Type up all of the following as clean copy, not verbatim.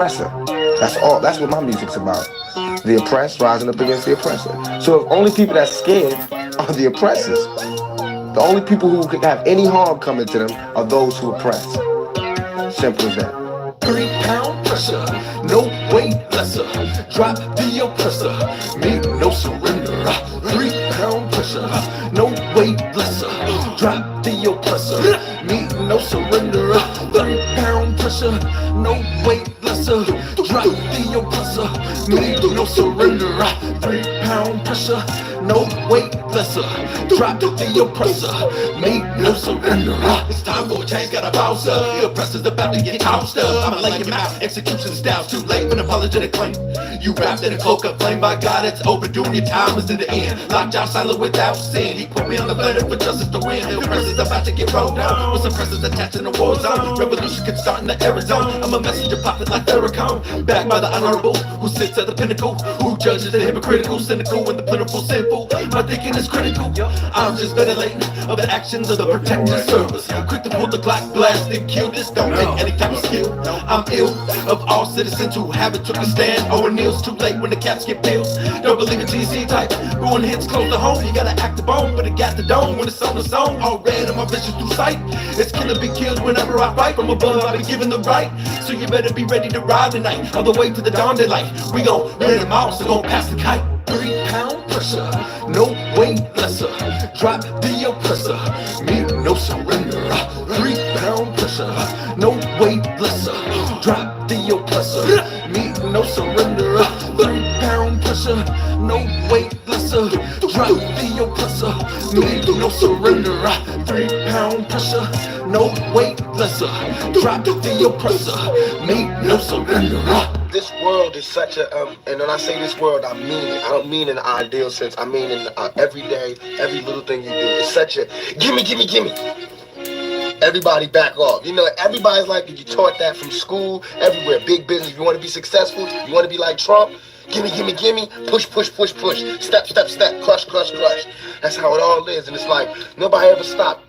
oppressor. That's all. That's what my music's about. The oppressed rising up against the oppressor. So the only people that's scared are the oppressors. The only people who could have any harm coming to them are those who oppress. Simple as that. 3-pound pressure, no weight lesser. Drop the oppressor, make no surrender. 3-pound pressure, no weight lesser. Drop the oppressor, make no surrender. 3-pound pressure, no weight lesser. Drop the oppressor, make no surrender. 3-pound pressure, no weight lesser. Drop the oppressor, make no surrender. It's time for a change, gotta bounce up. The oppressor's about to get tossed up. I'ma lay him out, execution styles too late for an apologetic claim. You wrapped in a cloak of flame, by God, it's overdue. Your time is in the end. Locked out silent without sin. He put me on the planet for justice to win. The oppressor's about to get rolled down. With suppressors attached in the war zone. Revolution can start in the Arizona. I'm a messenger prophet like Farrakhan. Backed by the honorable, who sits at the pinnacle. Who judges the hypocritical, cynical, and the plentiful sinful. My thinking is critical. I'm just ventilating of the actions of the protective service. Quick to pull the Glock, blast and kill. This don't take any type of skill. I'm ill of all citizens who haven't took a stand. O'Neill's too late when the caps get pills. Don't believe in TC type. Ruin hits close to home. You gotta act the bone, but it got the dome when it's on the zone. All red on my vision through sight. It's killer be killed whenever I fight. From above I've been given the right. So you better be ready to ride tonight. All the way to the dawn daylight. We gon' win them all, so gon' pass the kite. 3-pound pressure, no weight lesser. Drop the oppressor, make no surrender. 3-pound pressure, no weight lesser. Drop the oppressor, make no surrender. 3-pound pressure, no weight lesser. Drop the oppressor, make no surrender. 3-pound pressure, no weight lesser. Drop the oppressor, make no surrender. This world is such a, and when I say this world, I mean it. I don't mean in the ideal sense. I mean in every day, every little thing you do. It's such a, gimme, gimme, gimme. Everybody back off. You know, everybody's like, you taught that from school, everywhere. Big business. You want to be successful? You want to be like Trump? Gimme, gimme, gimme. Push, push, push, push. Step, step, step. Crush, crush, crush. That's how it all is. And it's like, nobody ever stopped.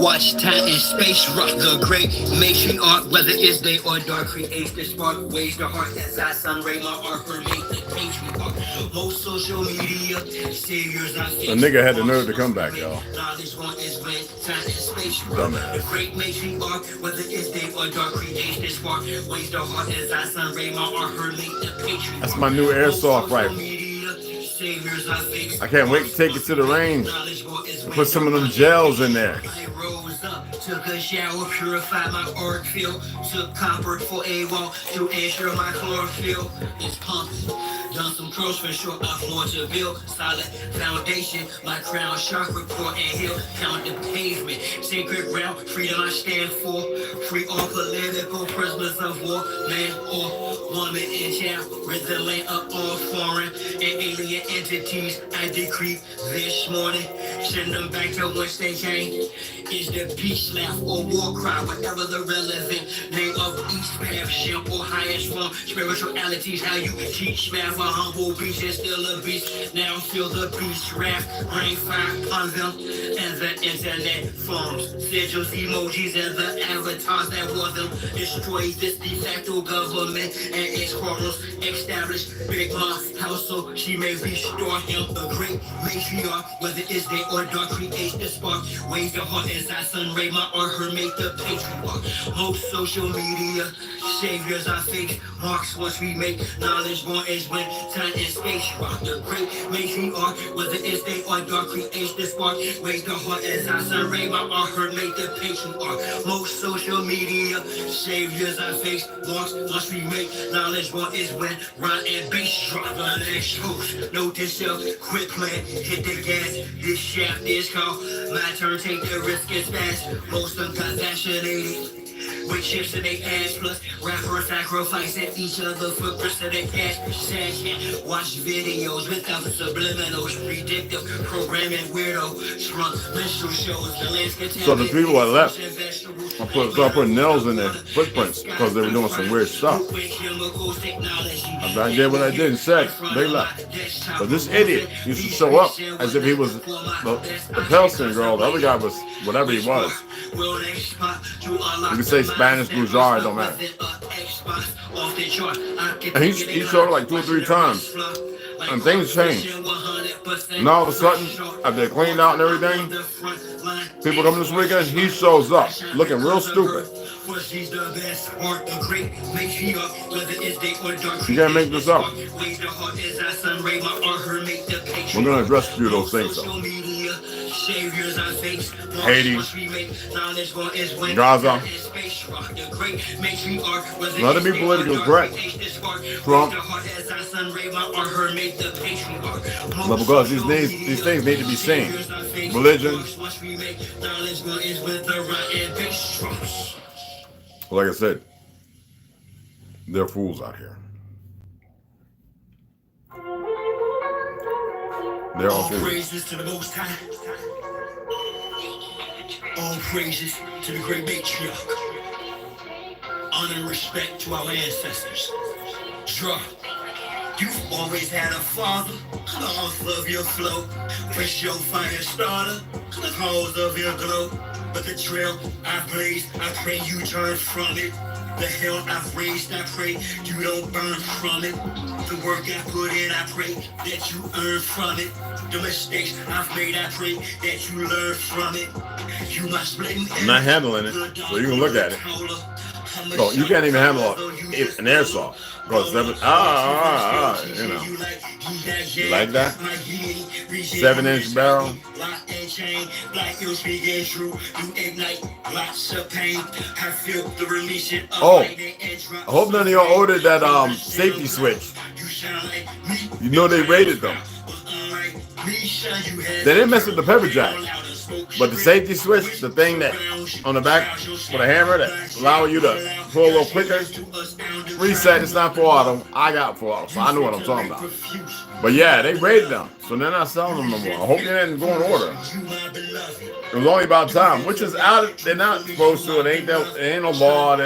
Watch time and space rock the great matriarch, whether it's day or dark, creates the spark, waves the heart as I sun ray my art for make the patriarch. Most social media saviors I think. A nigga had the nerve to come back, y'all. Knowledge one is when time and space rock the great matriarch, whether it's day or dark, creates the spark, waves the heart as I sun ray my art for make the patriarch. That's my new airsoft rifle. I can't wait to take it to the range and put some of them gels in there. Took a shower, purified my auric field. Took copper for a wall to ensure my chlorophyll is pumping. Done some curls for sure, I want to build solid foundation. My crown chakra, core and hill. Count the pavement, sacred ground, freedom I stand for. Free all political prisoners of war, man or woman and child. Rid the land of all foreign and alien entities. I decree this morning, send them back to whence they came. Is the peace laugh or war cry, whatever the relevant name of each path, ship or highest form. Spiritualities, how you teach math. humble beast and still a beast. Now feel the beast wrath, rain fire on them. And the internet forms, sigils, emojis, and the avatars that wore them. Destroy this de facto government and its quarters. Establish Big Mom's household, she may restore him. A great matriarch, whether it's day or dark, creates the spark. Wave your heart as I son Raymond or her make the patriarch. Most social media saviors are fake. Marks once we make knowledge born is when time and space rock. The great matriarch, whether it's day or dark, creates the spark. Wave your heart as I son Raymond or her make the patriarch. Most social media saviors are fake. Marks once we make knowledge born is when rhyme and bass drop. The next host, note to self, quit playing, hit the gas. This shaft is called my turn, take the risk, it's fast. Most of them got fascinated with chips in their ass, plus rappers sacrificing each other for percentage cash. Sad, watch videos without the subliminals, predictive programming, weirdo, shrunk menstrual shows, the landscape. So the people that left, I putting nails in their footprints because they were doing some weird stuff. I did what I did and said, they left. But this idiot used to show up as if he was the Palestinian girl. The other guy was whatever he was. You can say Spanish, bourgeois, it don't matter. And he showed like 2 or 3 times. And things changed. And all of a sudden, after they cleaned out and everything, people come this weekend, he shows up looking real stupid. You can't make this up. We're going to address a few of those things though. Haiti, Gaza. Let it be politically correct. Trump. But because these things need to be seen. Religion. Like I said, they're fools out here. They're all fools. Praises to the Most High. All praises to the great matriarch. Honor and respect to our ancestors. Jah, you've always had a father, off of your flow. Press your fire starter, the cause of your glow. But the trail I blaze, I pray you turn from it. The hell I've raised, I pray you don't burn from it. The work I put in, I pray that you earn from it. The mistakes I've made, I pray that you learn from it. You must blame. I'm not handling it, so you can look at it. So you can't even handle an airsoft. Because you know. You like that? 7-inch barrel. Oh, I hope none of y'all ordered that safety switch. You know they rated them. They didn't mess with the pepper jack. But the safety switch, the thing that on the back with a hammer that allow you to pull a little quicker, reset, it's not 4 auto. I got 4 auto, so I know what I'm talking about. But yeah, they rated them, so they're not selling them no more. I hope they didn't go in order. It was only about time, which is out. They're not supposed to. It ain't no law.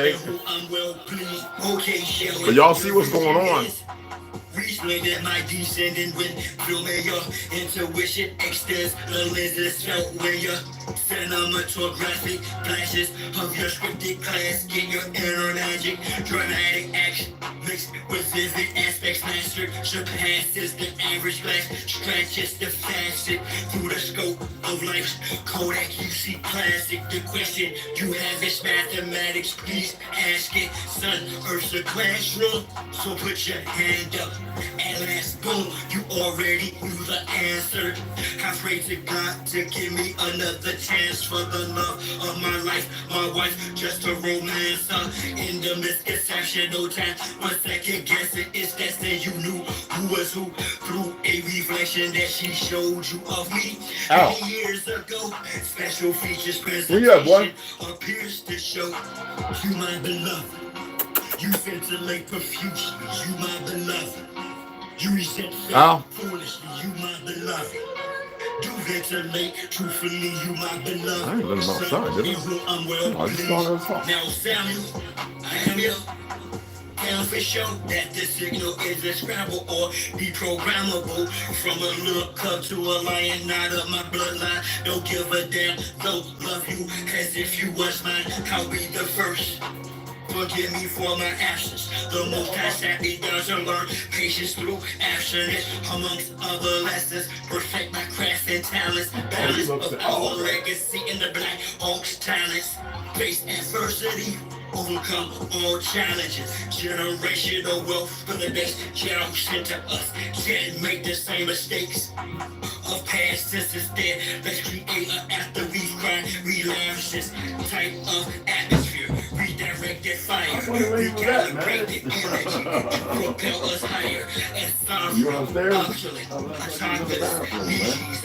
But y'all see what's going on. That my descendant when filming your intuition extends the lenses felt when your cinematographic flashes of your scripted class get your inner magic dramatic action mixed with vivid aspects mastered surpasses the average glass stretches the facet through the scope of life's Kodak you see plastic the question you have is mathematics please ask it son earth's a classroom so put your hand up. At last, boom, you already knew the answer. I pray to God to give me another chance for the love of my life. My wife, just a romancer. In the misconception, no time. 1 second guessing, it's destined. You knew who was who through a reflection that she showed you of me. Ow. 20 years ago, special features presentation appears to show you my beloved. You ventilate profusely, you my beloved. You resent foolishly, you my beloved. You ventilate truthfully, you my beloved. I ain't let him outside, did I? I just saw that. Now Samuel, I am here. am for sure that the signal is a scramble or deprogrammable. From a little cub to a lion, not of my bloodline. Don't give a damn, though love you as if you was mine. I'll be the first. Forgive me for my absence. The most I sat me down to learn patience through abstinence. Amongst other lessons, perfect my craft and talents. Balance of our legacy in the Black Oaks talents. Face adversity, overcome all challenges. Generational wealth for the next generation to us. Can't make the same mistakes of past senses dead. Let's create an after we've cried, relaunch this type of atmosphere. Redirected fire, recalibrated energy, propel us higher. And You upstairs?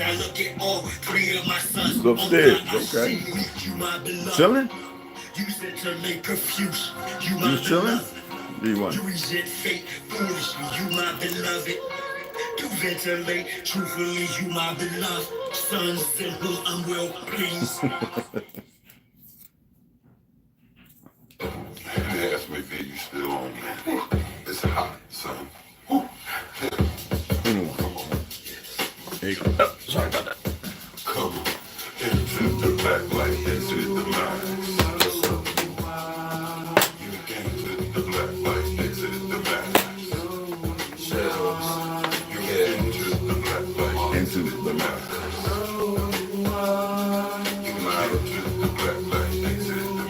I look at all three of my sons. You upstairs, okay. You my beloved. Chilling? You ventilate profuse. You You chilling? B1. You resent fate foolishly. You my beloved. You ventilate truthfully. You my beloved. Son, simple, I'm well pleased. They asked me, "Baby, you still on me?" It's hot, son. Hey, sorry about that. Come on. Into the black light, into the mind. You came to the black light, into the mind. Shells. You get into the black light, Into the mind. You mind into the black light, into the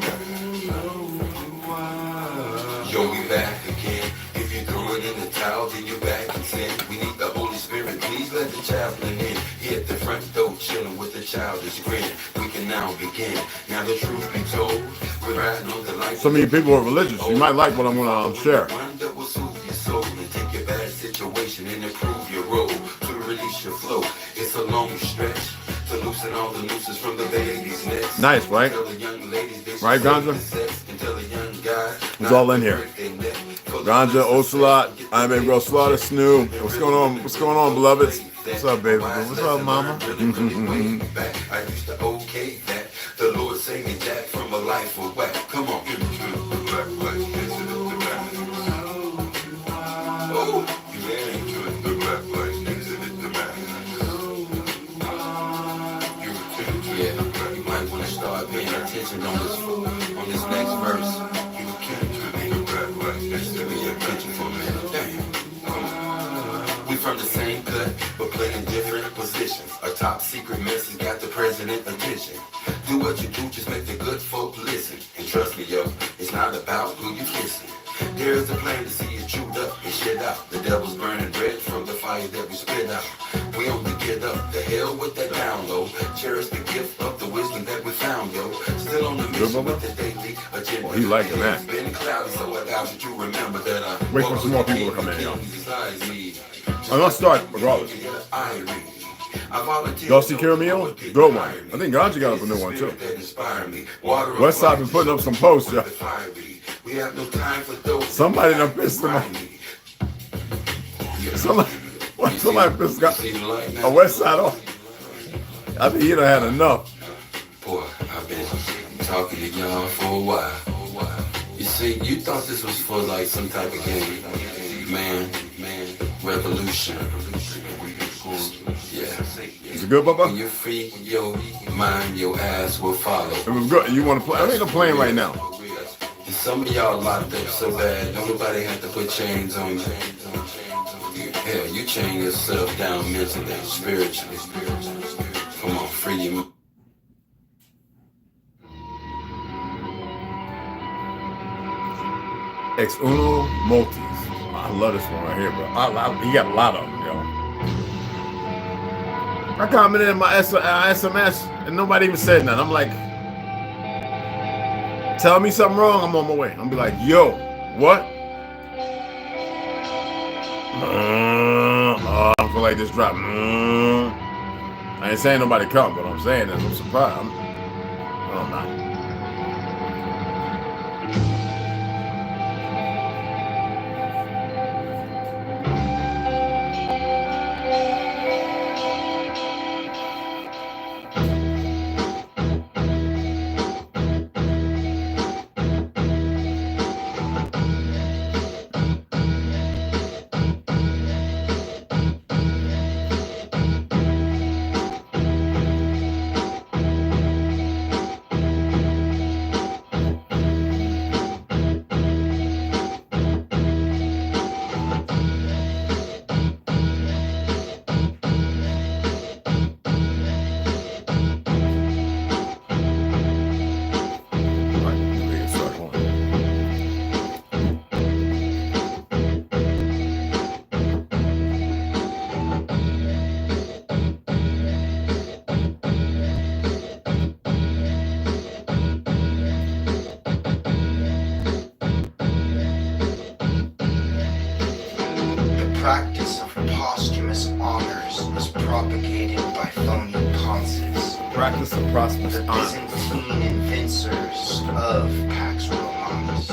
mind. Yo, we back again. If you throw it in the towel, then you back in sin. We need the Holy Spirit. Please let the chaplain in. He at the front door, chilling with the childish grin. We can now begin. Now the truth be told, we're riding on the light. Some of you people are religious. You might like what I'm going to share. One that will soothe your soul and take your bad situation and improve your role to release your flow. It's a long stretch to loosen all the nooses from the baby's necks. Nice, right? Tell the young ladies they Right, should Ganja? take the sex and tell the young guys It's all in here. Ganja, Ocelot, I'm a real slaughter, Snoo. What's going on? What's going on, beloveds? What's up, baby? What's up, mama? I used to okay that. The Lord saved me Jack from a life of whack. Come on. Into the black light, into the black. Oh, you into the black light, into the black. Yeah, you might want to start paying attention on this next verse. You came to the black light, into the attention for a minute. Damn. Come on. We from the same cut, but playing different positions. A top secret message got the president attention. Do what you do, just make the good folk listen. And trust me, yo, it's not about who you kissing. There's a plan to see you chewed up and shit out. The devil's burning red from the fire that we spit out. We only get up, the hell with that down low. Cherish the gift of the wisdom that we found, yo. Still on the mission with the daily agenda. Well, he liking that. It's been cloudy, so I doubt that you remember that I Wait for some more people to come in, yo. besides me. I'm going to start regardless. Y'all see Caramel? Good one. I think Ganja got up a new one, too. Westside been putting up some posts, yo. Somebody done pissed him off. Somebody pissed a Westside off. I think he done had enough. Boy, I've been talking to y'all for a while. You see, you thought this was for like some type of game. Man, revolution. Yeah. Is it good, Bubba? When you're free, your mind, your ass will follow. It was good. You want to play? I ain't playing right now. And some of y'all locked up so bad, nobody had to put chains on you. Hell, you chain yourself down mentally, spiritually. Come on, free your. Ex Uno Multis. I love this one right here, bro. He got a lot of them, yo. I commented in my SMS and nobody even said nothing. I'm like, tell me something wrong, I'm on my way. I'm be like, yo, what? I feel like this drop. I ain't saying nobody come, but I'm saying this. I'm surprised. I'm not. practice of posthumous honors is propagated by phony ponces. Practice of prosperous The honors. Byzantine inventors of Pax Romanus.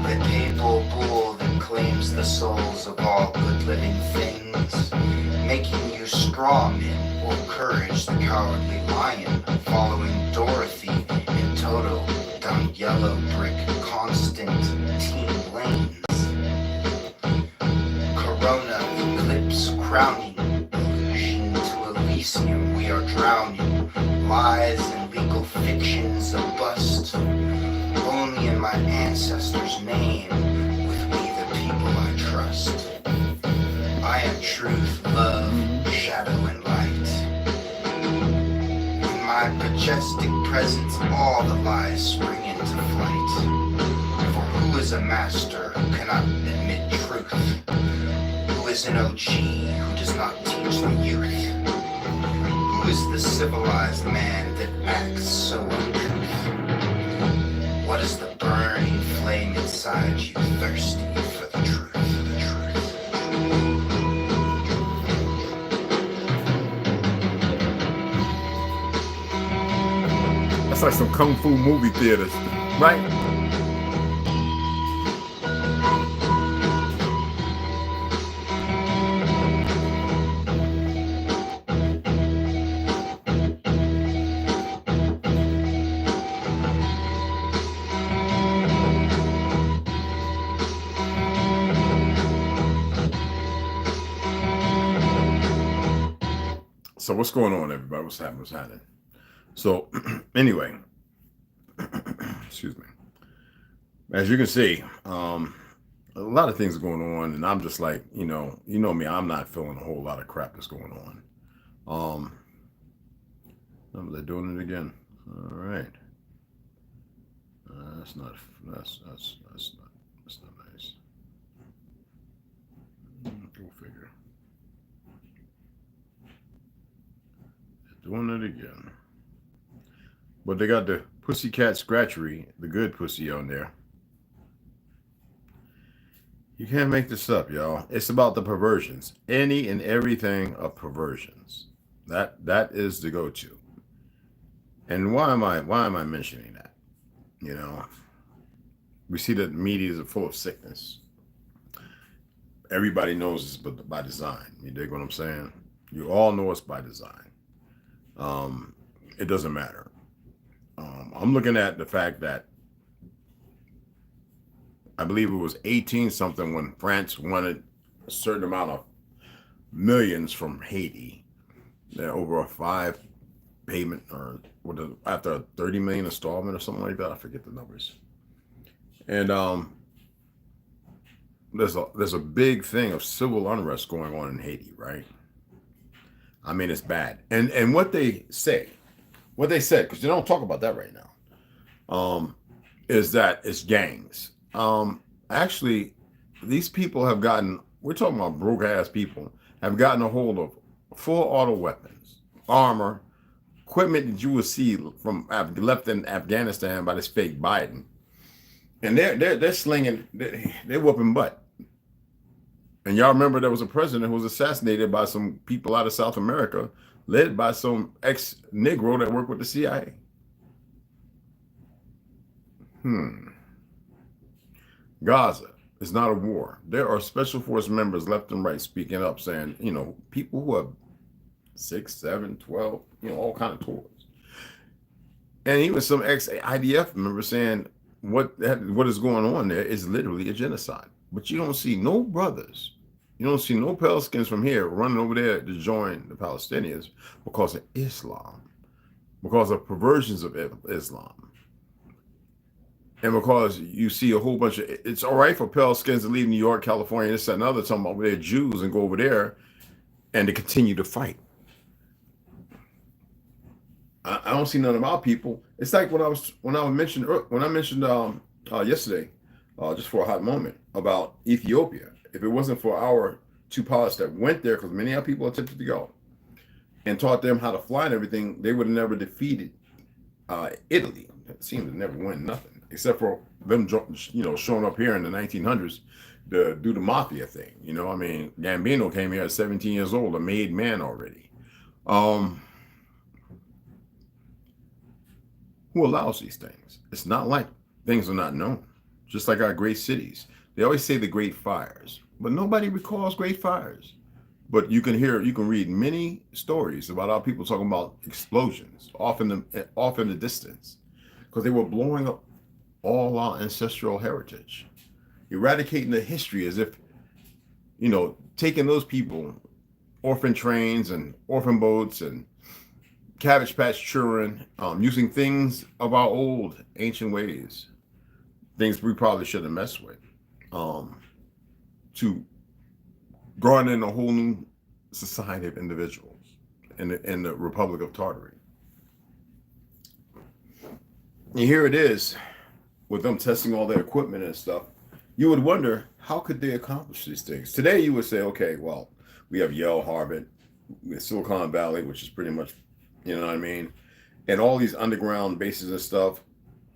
The papal bull that claims the souls of all good living things, making you straw men or courage the cowardly lion, following Dorothy in total down yellow brick Constantine lanes. Corona eclipse crowning, illusion to Elysium we are drowning, lies and legal fictions a bust, only in my ancestors' name, with we the people I trust. I am truth, love, shadow and light. In my majestic presence all the lies spring into flight. For who is a master who cannot admit truth? Who is an OG who does not teach the youth? Who is the civilized man that acts so uncouth? What is the burning flame inside you thirsty for the truth? That's like some kung fu movie theaters, right? So what's going on, everybody? What's happening? What's happening? So anyway, excuse me. As you can see, a lot of things are going on, and I'm just like, you know me, I'm not feeling a whole lot of crap that's going on. They're doing it again. All right. That's not nice. Go figure. They're doing it again. But they got the pussycat scratchery, the good pussy on there. You can't make this up, y'all. It's about the perversions. Any and everything of perversions. That is the go-to. And why am I mentioning that? You know, we see that the media is full of sickness. Everybody knows it's by design. You dig what I'm saying? You all know it's by design. It doesn't matter. I'm looking at the fact that I believe it was 18 something when France wanted a certain amount of millions from Haiti. They're over a 5 payment or after a 30 million installment or something like that. I forget the numbers. And there's a big thing of civil unrest going on in Haiti, right? I mean, it's bad. And what they said, because you don't talk about that right now, is that it's gangs. Actually, these people have gotten, we're talking about broke ass people, have gotten a hold of full auto weapons, armor, equipment that you will see from left in Afghanistan by this fake Biden. And they're slinging, they're whooping butt. And y'all remember there was a president who was assassinated by some people out of South America, led by some ex-Negro that worked with the CIA. Gaza is not a war. There are special force members left and right speaking up, saying, you know, people who have 6, 7, 12, you know, all kind of tours. And even some ex-IDF members saying what is going on there is literally a genocide. But you don't see no brothers. You don't see no pale skins from here running over there to join the Palestinians because of Islam, because of perversions of Islam. And because you see a whole bunch of, it's all right for pale skins to leave New York, California, this, that, and other, talking about they're Jews and go over there and to continue to fight. I don't see none of our people. It's like when I mentioned yesterday, just for a hot moment, about Ethiopia. If it wasn't for our 2 pilots that went there, because many of our people attempted to go, and taught them how to fly and everything, they would have never defeated Italy. It seemed to never win nothing, except for them, you know, showing up here in the 1900s, to do the mafia thing. You know, I mean, Gambino came here at 17 years old, a made man already. Who allows these things? It's not like things are not known. Just like our great cities. They always say the great fires, but nobody recalls great fires. But you can read many stories about how people talking about explosions off in the distance, because they were blowing up all our ancestral heritage, eradicating the history, as if, you know, taking those people, orphan trains and orphan boats and Cabbage Patch children, using things of our old ancient ways, things we probably shouldn't mess with, to garner in a whole new society of individuals in the Republic of Tartary. And here it is, with them testing all their equipment and stuff. You would wonder, how could they accomplish these things? Today, you would say, okay, well, we have Yale, Harvard, we have Silicon Valley, which is pretty much, you know what I mean? And all these underground bases and stuff,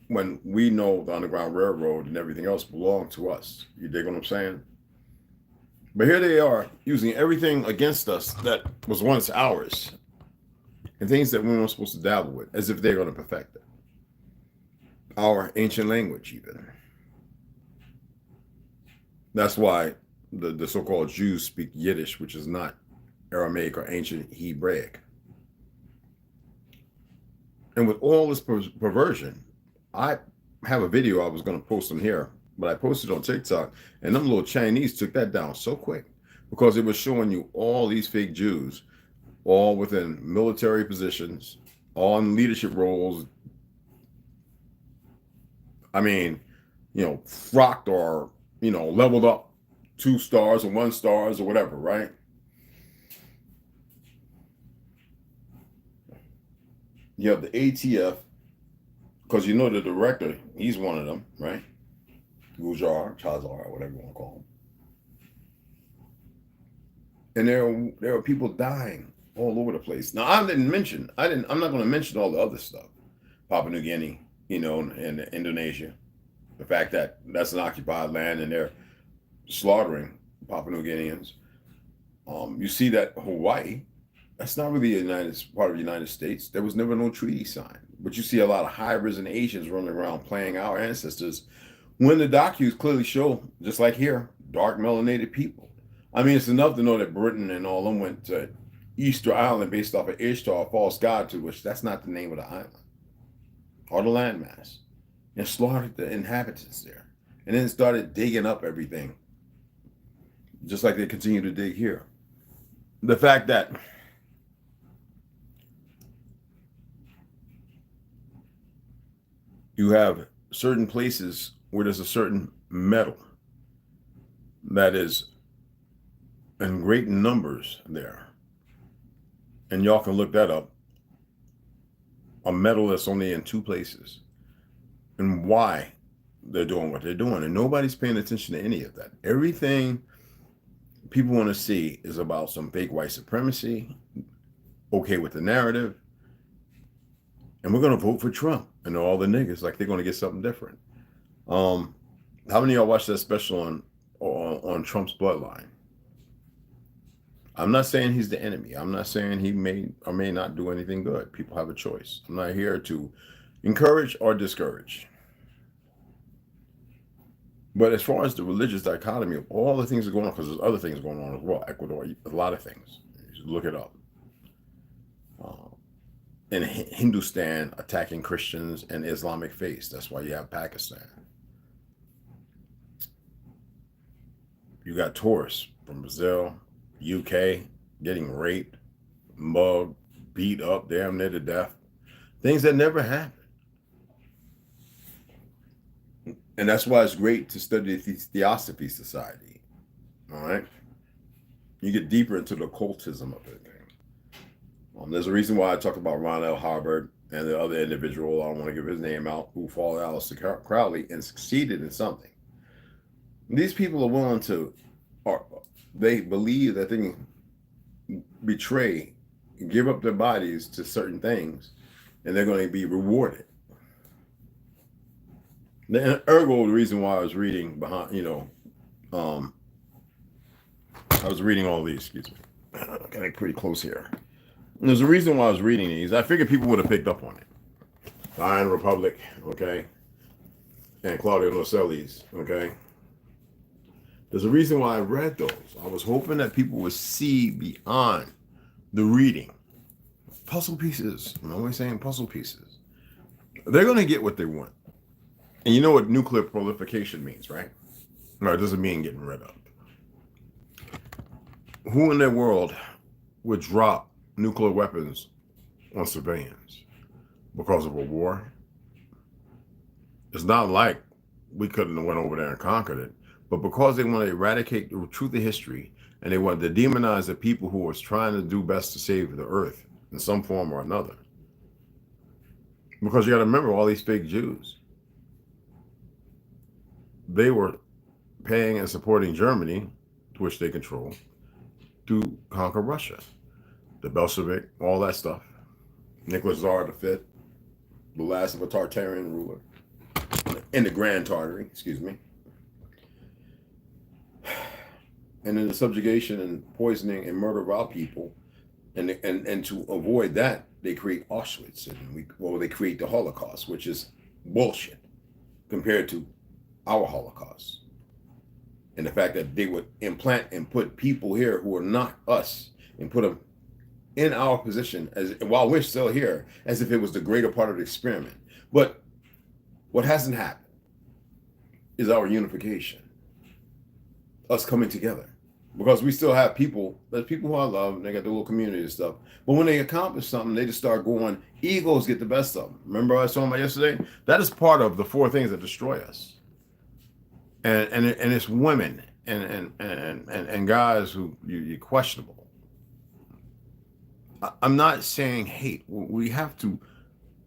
when we know the Underground Railroad and everything else belong to us. You dig what I'm saying? But here they are, using everything against us that was once ours, and things that we weren't supposed to dabble with, as if they're going to perfect it. Our ancient language, even. That's why the so-called Jews speak Yiddish, which is not Aramaic or ancient Hebraic. And with all this perversion, I have a video I was going to post on here, but I posted on TikTok, and them little Chinese took that down so quick, because it was showing you all these fake Jews, all within military positions, all in leadership roles. I mean, you know, frocked or, you know, leveled up 2 stars or 1 stars or whatever, right? You have the ATF, because you know the director, he's one of them, right? Chazar, whatever you want to call him. And there are people dying all over the place. Now, I'm not going to mention all the other stuff. Papua New Guinea, you know, and Indonesia. The fact that that's an occupied land and they're slaughtering Papua New Guineans. You see that Hawaii, that's not really part of the United States. There was never no treaty signed. But you see a lot of high-risen Asians running around playing our ancestors, when the docus clearly show, just like here, dark melanated people. I mean, it's enough to know that Britain and all them went to Easter Island based off of Ishtar, a false god, to which that's not the name of the island or the landmass, and slaughtered the inhabitants there, and then started digging up everything, just like they continue to dig here. The fact that you have certain places where there's a certain metal that is in great numbers there, and y'all can look that up, a metal that's only in 2 places, and why they're doing what they're doing, and nobody's paying attention to any of that. Everything people want to see is about some fake white supremacy, okay with the narrative, and we're going to vote for Trump and all the niggas like they're going to get something different. How many of y'all watched that special on Trump's bloodline? I'm not saying he's the enemy. I'm not saying he may or may not do anything good. People have a choice. I'm not here to encourage or discourage. But as far as the religious dichotomy of all the things that are going on, because there's other things going on as well, Ecuador, a lot of things. You should look it up. In Hindustan, attacking Christians and Islamic faiths. That's why you have Pakistan. You got tourists from Brazil, UK, getting raped, mugged, beat up, damn near to death. Things that never happened. And that's why it's great to study the Theosophy Society. All right? You get deeper into the occultism of it. There's a reason why I talked about Ron L. Hubbard and the other individual, I don't want to give his name out, who followed Aleister Crowley and succeeded in something. These people are willing to, or they believe that they can betray, give up their bodies to certain things, and they're going to be rewarded. Ergo, the reason why I was reading behind, I was reading all these, excuse me. Getting pretty close here. And there's a reason why I was reading these. I figured people would have picked up on it. The Iron Republic, okay? And Claudio Nocelli's, okay? There's a reason why I read those. I was hoping that people would see beyond the reading. Puzzle pieces. I'm always saying puzzle pieces. They're going to get what they want. And you know what nuclear proliferation means, right? No, it doesn't mean getting rid of. Who in their world would drop nuclear weapons on civilians because of a war? It's not like we couldn't have went over there and conquered it, but because they want to eradicate the truth of history and they want to demonize the people who was trying to do best to save the earth in some form or another. Because you got to remember all these fake Jews. They were paying and supporting Germany, which they control, to conquer Russia. The Bolshevik, all that stuff. Nicholas Tsar V, the last of a Tartarian ruler. In the Grand Tartary, excuse me. And in the subjugation and poisoning and murder of our people, and to avoid that, they create Auschwitz, and they create the Holocaust, which is bullshit compared to our Holocaust. And the fact that they would implant and put people here who are not us and put them in our position as while we're still here, as if it was the greater part of the experiment. But what hasn't happened is our unification, us coming together. Because we still have people, there's people who I love, and they got the little community and stuff. But when they accomplish something, they just start going, egos get the best of them. Remember I was talking about yesterday? That is part of the 4 things that destroy us. And it's women and guys who you're questionable. I'm not saying hate. We have to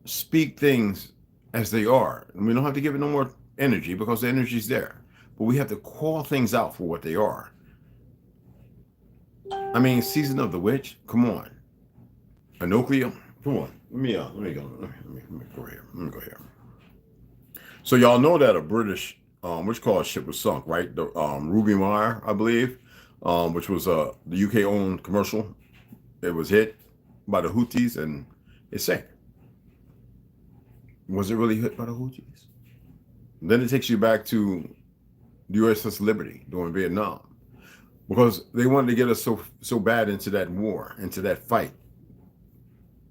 speak things as they are. And we don't have to give it no more energy because the energy's there. But we have to call things out for what they are. I mean, Season of the Witch, come on. Pinocchio, come on. Let me go here. Let me go here. So y'all know that a British which called ship was sunk, right? The Ruby Mire, I believe, which was the UK owned commercial. It was hit by the Houthis and it sank. Was it really hit by the Houthis? Then it takes you back to the USS Liberty during Vietnam, because they wanted to get us so bad into that war, into that fight,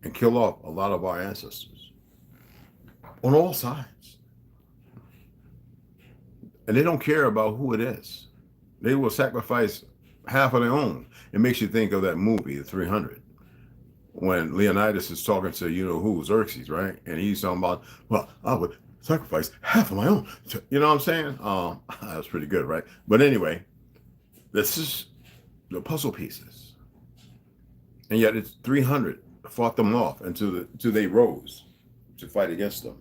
and kill off a lot of our ancestors on all sides. And they don't care about who it is. They will sacrifice half of their own. It makes you think of that movie, The 300, when Leonidas is talking to you-know-who, Xerxes, right? And he's talking about, well, I would sacrifice half of my own. You know what I'm saying? That was pretty good, right? But anyway, this is the puzzle pieces. And yet it's 300 fought them off until they rose to fight against them.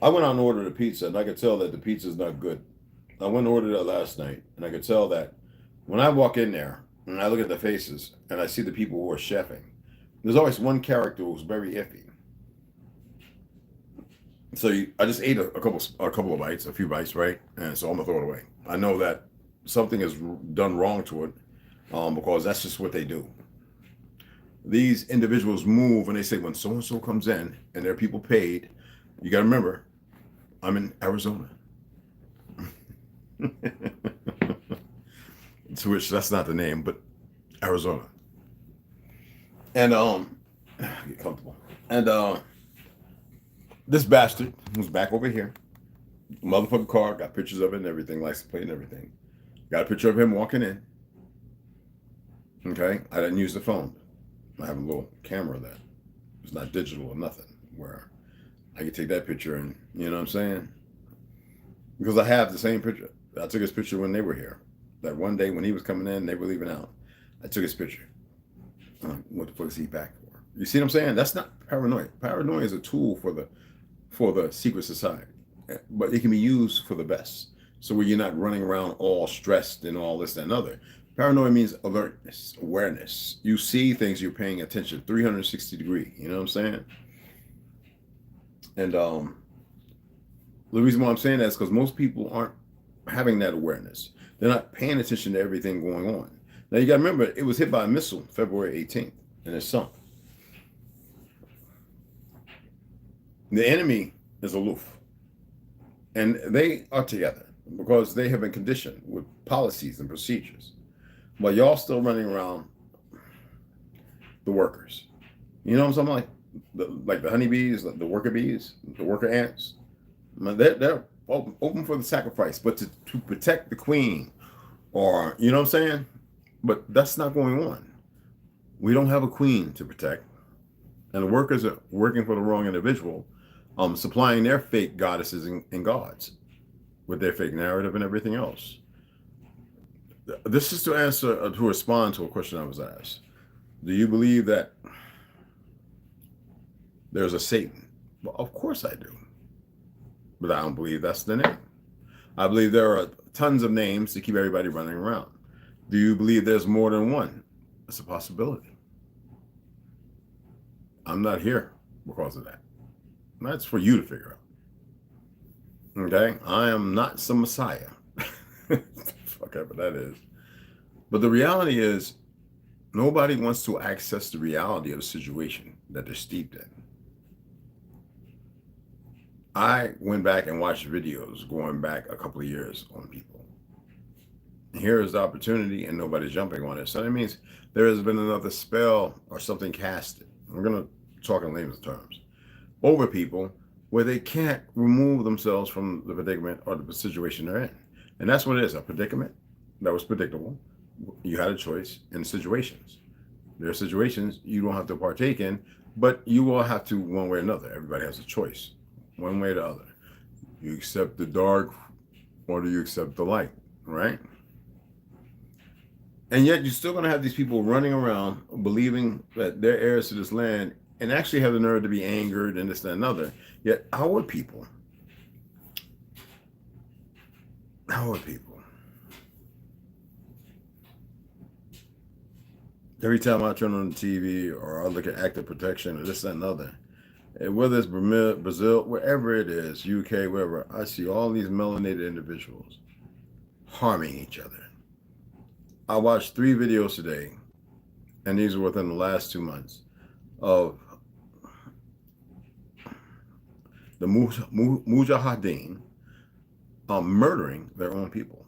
I went out and ordered a pizza, and I could tell that the pizza's not good. I went and ordered it last night, and I could tell that when I walk in there and I look at the faces and I see the people who are chefing, there's always one character who's very iffy. So I just ate a couple of bites, a few bites, right? And so I'm gonna throw it away. I know that something is done wrong to it because that's just what they do. These individuals move and they say when so-and-so comes in and there are people paid, you got to remember, I'm in Arizona. To which that's not the name, but Arizona. And get comfortable. And this bastard who's back over here, motherfucking car, got pictures of it and everything, license plate and everything. Got a picture of him walking in. Okay, I didn't use the phone. I have a little camera that is not digital or nothing, where I could take that picture and, you know what I'm saying? Because I have the same picture. I took his picture when they were here. That one day when he was coming in, they were leaving out. I took his picture. What the fuck is he back for? You see what I'm saying? That's not paranoia. Paranoia is a tool for the secret society, but it can be used for the best. So where you're not running around all stressed and all this and other. Paranoia means alertness, awareness. You see things, you're paying attention, 360 degree. You know what I'm saying? And the reason why I'm saying that is because most people aren't having that awareness. They're not paying attention to everything going on. Now you got to remember, it was hit by a missile February 18th, and it sunk. The enemy is aloof, and they are together because they have been conditioned with policies and procedures. But y'all still running around the workers. You know what I'm saying? Like the honeybees, the worker bees, the worker ants. They're open for the sacrifice, but to protect the queen, or you know what I'm saying? But that's not going on. We don't have a queen to protect, and the workers are working for the wrong individual, supplying their fake goddesses and gods with their fake narrative and everything else. This is to respond to a question I was asked. Do you believe that there's a Satan? Well, of course I do. But I don't believe that's the name. I believe there are tons of names to keep everybody running around. Do you believe there's more than one? It's a possibility. I'm not here because of that. That's for you to figure out. Okay? I am not some messiah. Whatever that is. But the reality is, nobody wants to access the reality of the situation that they're steeped in. I went back and watched videos going back a couple of years on people. Here is the opportunity and nobody's jumping on it. So that means there has been another spell or something casted. I'm going to talk in layman's terms. Over people where they can't remove themselves from the predicament or the situation they're in. And that's what it is, a predicament that was predictable. You had a choice in situations. There are situations you don't have to partake in, but you will have to one way or another. Everybody has a choice, one way or the other. You accept the dark or do you accept the light, right? And yet you're still going to have these people running around believing that they're heirs to this land and actually have the nerve to be angered and this, that, and another. Yet our people, every time I turn on the TV or I look at active protection or this, that, and other, whether it's Brazil, wherever it is, UK, wherever, I see all these melanated individuals harming each other. I watched 3 videos today, and these were within the last 2 months, of the Mujahideen murdering their own people.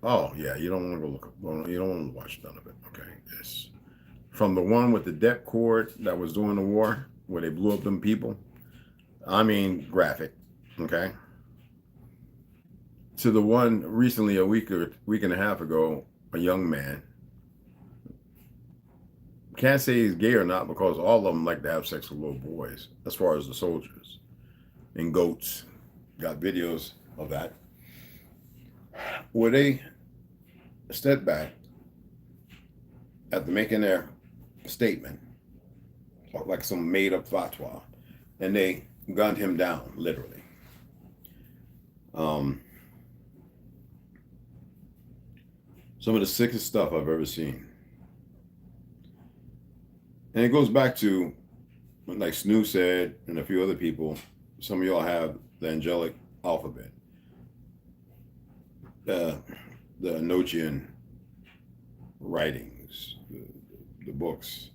Oh yeah, you don't want to go look. You don't want to watch none of it. Okay, it's from the one with the depth cord that was during the war where they blew up them people. I mean, graphic. Okay. To the one recently, a week and a half ago, a young man. Can't say he's gay or not because all of them like to have sex with little boys. As far as the soldiers and goats, got videos of that. Where they stepped back after making their statement, like some made up fatwa, and they gunned him down, literally. Some of the sickest stuff I've ever seen. And it goes back to, like Snoo said, and a few other people, some of y'all have the angelic alphabet. The Enochian writings, the books.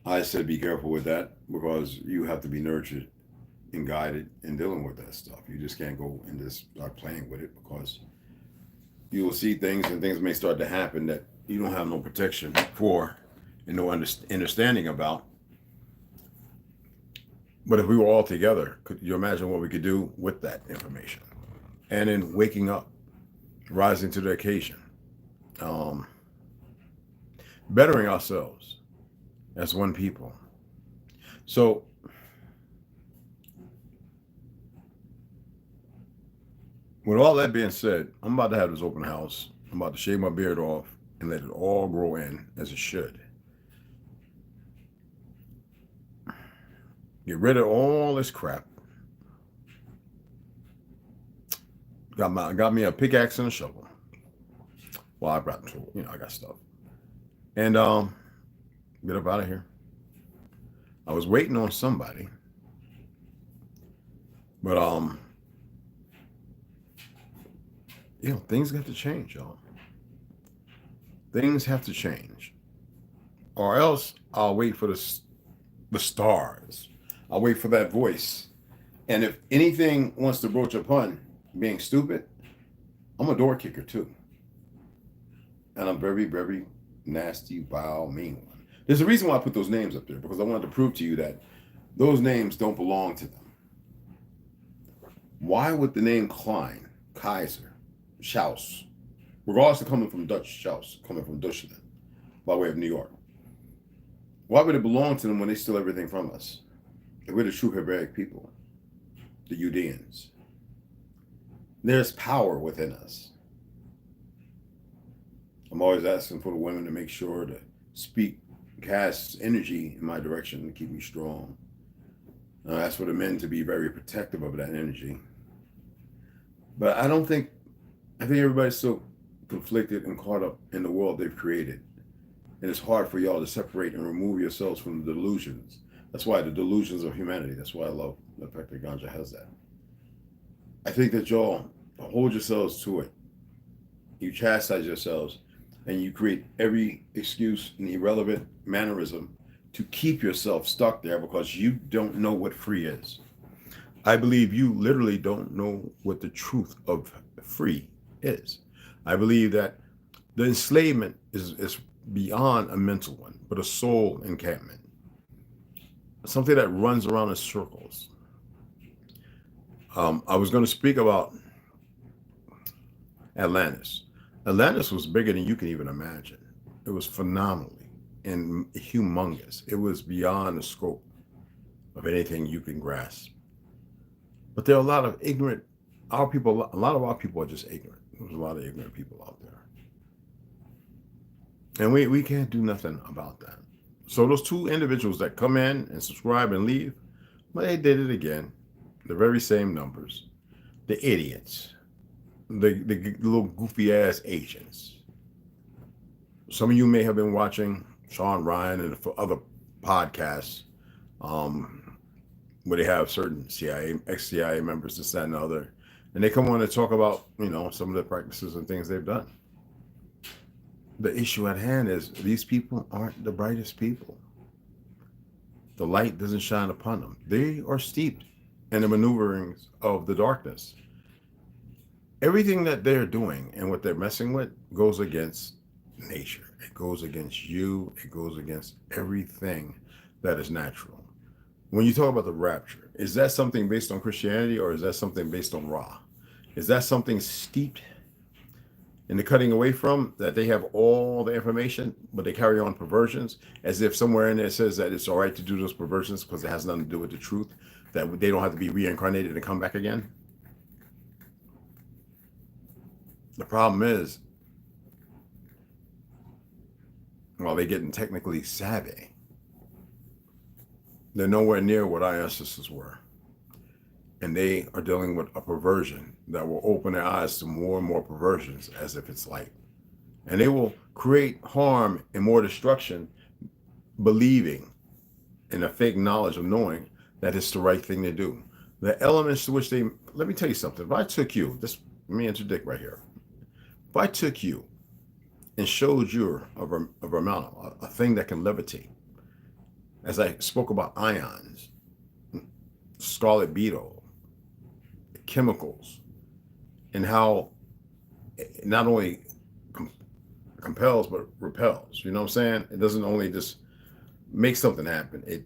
I said be careful with that because you have to be nurtured and guided in dealing with that stuff. You just can't go and just start playing with it because you will see things and things may start to happen that you don't have no protection for and no understanding about. But if we were all together, could you imagine what we could do with that information? And then waking up, rising to the occasion, bettering ourselves as one people. So with all that being said, I'm about to have this open house. I'm about to shave my beard off and let it all grow in as it should. Get rid of all this crap. Got me a pickaxe and a shovel. Well, I brought tools, I got stuff. And get up out of here. I was waiting on somebody. But things got to change, y'all. Things have to change, or else I'll wait for the stars. I'll wait for that voice. And if anything wants to broach upon being stupid, I'm a door kicker too. And I'm very, very nasty, vile, mean one. There's a reason why I put those names up there, because I wanted to prove to you that those names don't belong to them. Why would the name Klein, Kaiser, Schaus, regardless of coming from Dutch, Schaus, coming from Deutschland, by way of New York, why would it belong to them when they steal everything from us? We're the true Hebraic people, the Judeans. There's power within us. I'm always asking for the women to make sure to cast energy in my direction to keep me strong. I ask for the men to be very protective of that energy. But I think everybody's so conflicted and caught up in the world they've created. And it's hard for y'all to separate and remove yourselves from the delusions. That's why the delusions of humanity. That's why I love the fact that Ganja has that. I think that y'all hold yourselves to it. You chastise yourselves and you create every excuse and irrelevant mannerism to keep yourself stuck there because you don't know what free is. I believe you literally don't know what the truth of free is. I believe that the enslavement is beyond a mental one, but a soul encampment. Something that runs around in circles. I was going to speak about Atlantis. Atlantis was bigger than you can even imagine. It was phenomenally and humongous. It was beyond the scope of anything you can grasp. But there are a lot of ignorant, a lot of our people are just ignorant. There's a lot of ignorant people out there. And we can't do nothing about that. So those two individuals that come in and subscribe and leave, well, they did it again. The very same numbers. The idiots. The little goofy ass Asians. Some of you may have been watching Sean Ryan and other podcasts where they have certain CIA, ex-CIA members, this, that, and the other. And they come on and talk about, some of the practices and things they've done. The issue at hand is these people aren't the brightest people. The light doesn't shine upon them. They are steeped in the maneuverings of the darkness. Everything that they're doing and what they're messing with goes against nature. It goes against you. It goes against everything that is natural. When you talk about the rapture, is that something based on Christianity or is that something based on Ra? Is that something steeped in the cutting away from, that they have all the information, but they carry on perversions, as if somewhere in there says that it's all right to do those perversions because it has nothing to do with the truth, that they don't have to be reincarnated and come back again? The problem is, while they're getting technically savvy, they're nowhere near what our ancestors were. And they are dealing with a perversion that will open their eyes to more and more perversions as if it's light. And they will create harm and more destruction, believing in a fake knowledge of knowing that it's the right thing to do. The elements to which let me tell you something. If I took you, let me interdict right here. If I took you and showed you a Ramana, a thing that can levitate, as I spoke about ions, scarlet beetle, chemicals, and how it not only compels but repels. You know what I'm saying? It doesn't only just make something happen. It,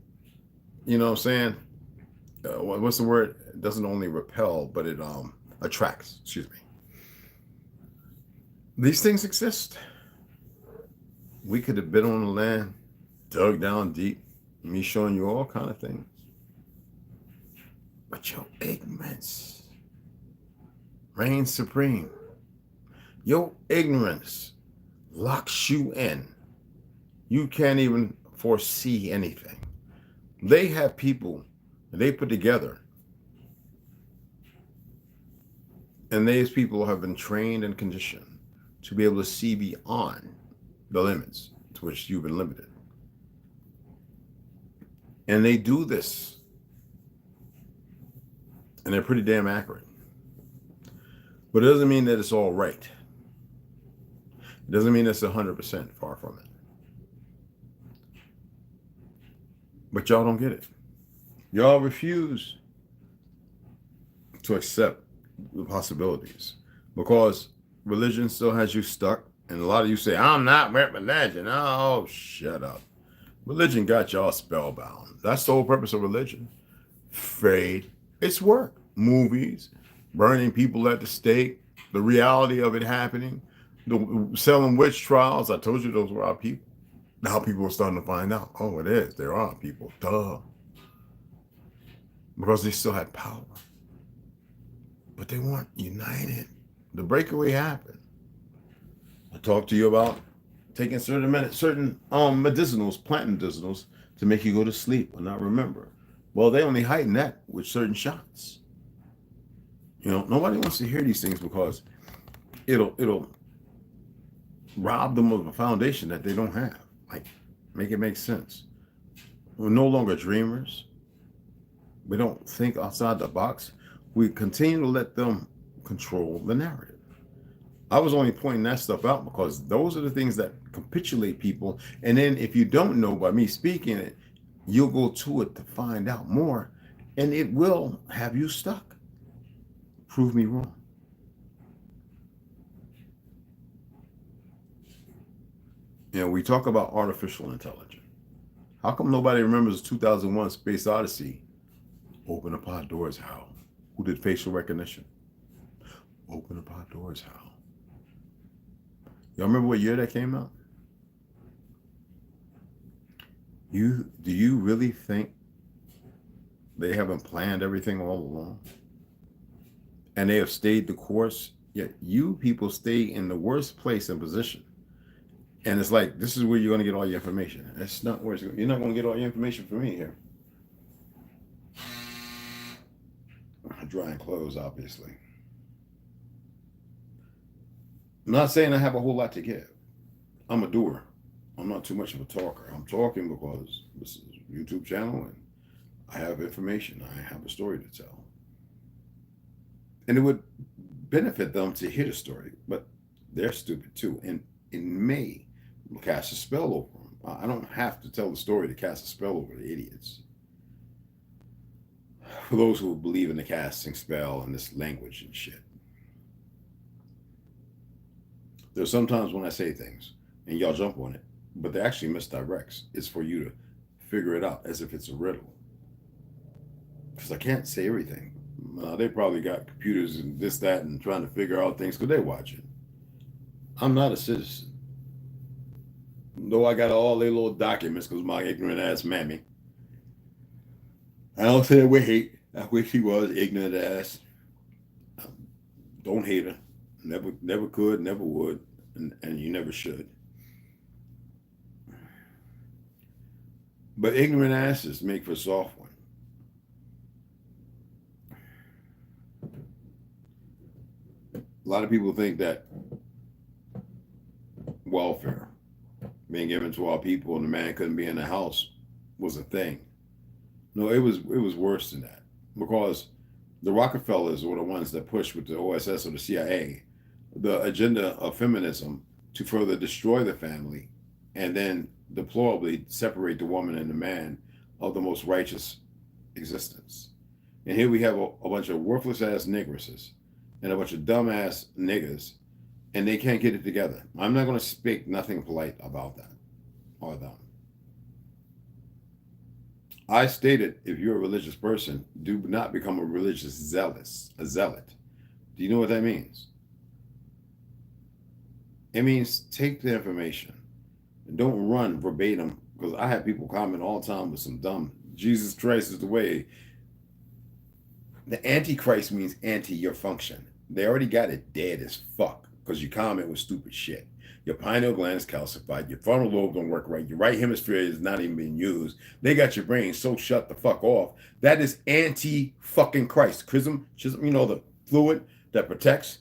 you know what I'm saying? What's the word? It doesn't only repel, but it attracts. Excuse me. These things exist. We could have been on the land, dug down deep, me showing you all kind of things. But your ignorance reigns supreme. Your ignorance locks you in. You can't even foresee anything. They have people they put together, and these people have been trained and conditioned to be able to see beyond the limits to which you've been limited. And they do this, and they're pretty damn accurate. But it doesn't mean that it's all right. It It doesn't mean it's 100%, far from it. But y'all don't get it. Y'all refuse to accept the possibilities because religion still has you stuck. And a lot of you say, I'm not with religion. Oh, shut up. Religion got y'all spellbound. That's the whole purpose of religion. Afraid. It's work. Movies, burning people at the stake, the reality of it happening, selling witch trials. I told you those were our people. Now people are starting to find out, oh, it is. There are people. Duh. Because they still had power. But they weren't united. The breakaway happened. I talked to you about taking certain medicinals, plant medicinals, to make you go to sleep or not remember. Well, they only heighten that with certain shots. You know, nobody wants to hear these things because it'll rob them of a foundation that they don't have. Like, make it make sense. We're no longer dreamers. We don't think outside the box. We continue to let them control the narrative. I was only pointing that stuff out because those are the things that capitulate people. And then if you don't know by me speaking it, you'll go to it to find out more. And it will have you stuck. Prove me wrong. You know, we talk about artificial intelligence. How come nobody remembers 2001 Space Odyssey? Open up our doors, how? Who did facial recognition? Open up our doors, how? Y'all remember what year that came out? Do you really think they haven't planned everything all along? And they have stayed the course, yet you people stay in the worst place and position. And it's like, this is where you're going to get all your information. That's not where it's going. You're not going to get all your information from me here. Drying clothes, obviously. I'm not saying I have a whole lot to give. I'm a doer. I'm not too much of a talker. I'm talking because this is a YouTube channel and I have information. I have a story to tell. And it would benefit them to hear the story, but they're stupid too. And it may cast a spell over them. I don't have to tell the story to cast a spell over the idiots. For those who believe in the casting spell and this language and shit. There's sometimes when I say things and y'all jump on it, but they actually misdirects. It's for you to figure it out as if it's a riddle. Because I can't say everything. They probably got computers and this, that, and trying to figure out things because they watch it. I'm not a citizen. Though I got all their little documents because my ignorant ass mammy. I don't say it with hate. I wish he was ignorant ass. Don't hate her. Never could, never would, and you never should. But ignorant asses make for a soft one. A lot of people think that welfare being given to our people and the man couldn't be in the house was a thing. No, it was worse than that. Because the Rockefellers were the ones that pushed with the OSS or the CIA the agenda of feminism to further destroy the family and then deplorably separate the woman and the man of the most righteous existence. And here we have a bunch of worthless ass nigresses and a bunch of dumb ass niggas, and they can't get it together. I'm not going to speak nothing polite about that or them. I stated, if you're a religious person, do not become a religious zealot. Do you know what that means? It means take the information and don't run verbatim, because I have people comment all the time with some dumb, Jesus Christ is the way. The Antichrist means anti your function. They already got it dead as fuck because you comment with stupid shit. Your pineal gland is calcified. Your frontal lobe don't work right. Your right hemisphere is not even being used. They got your brain so shut the fuck off. That is anti-fucking Christ. Chrism, you know, the fluid that protects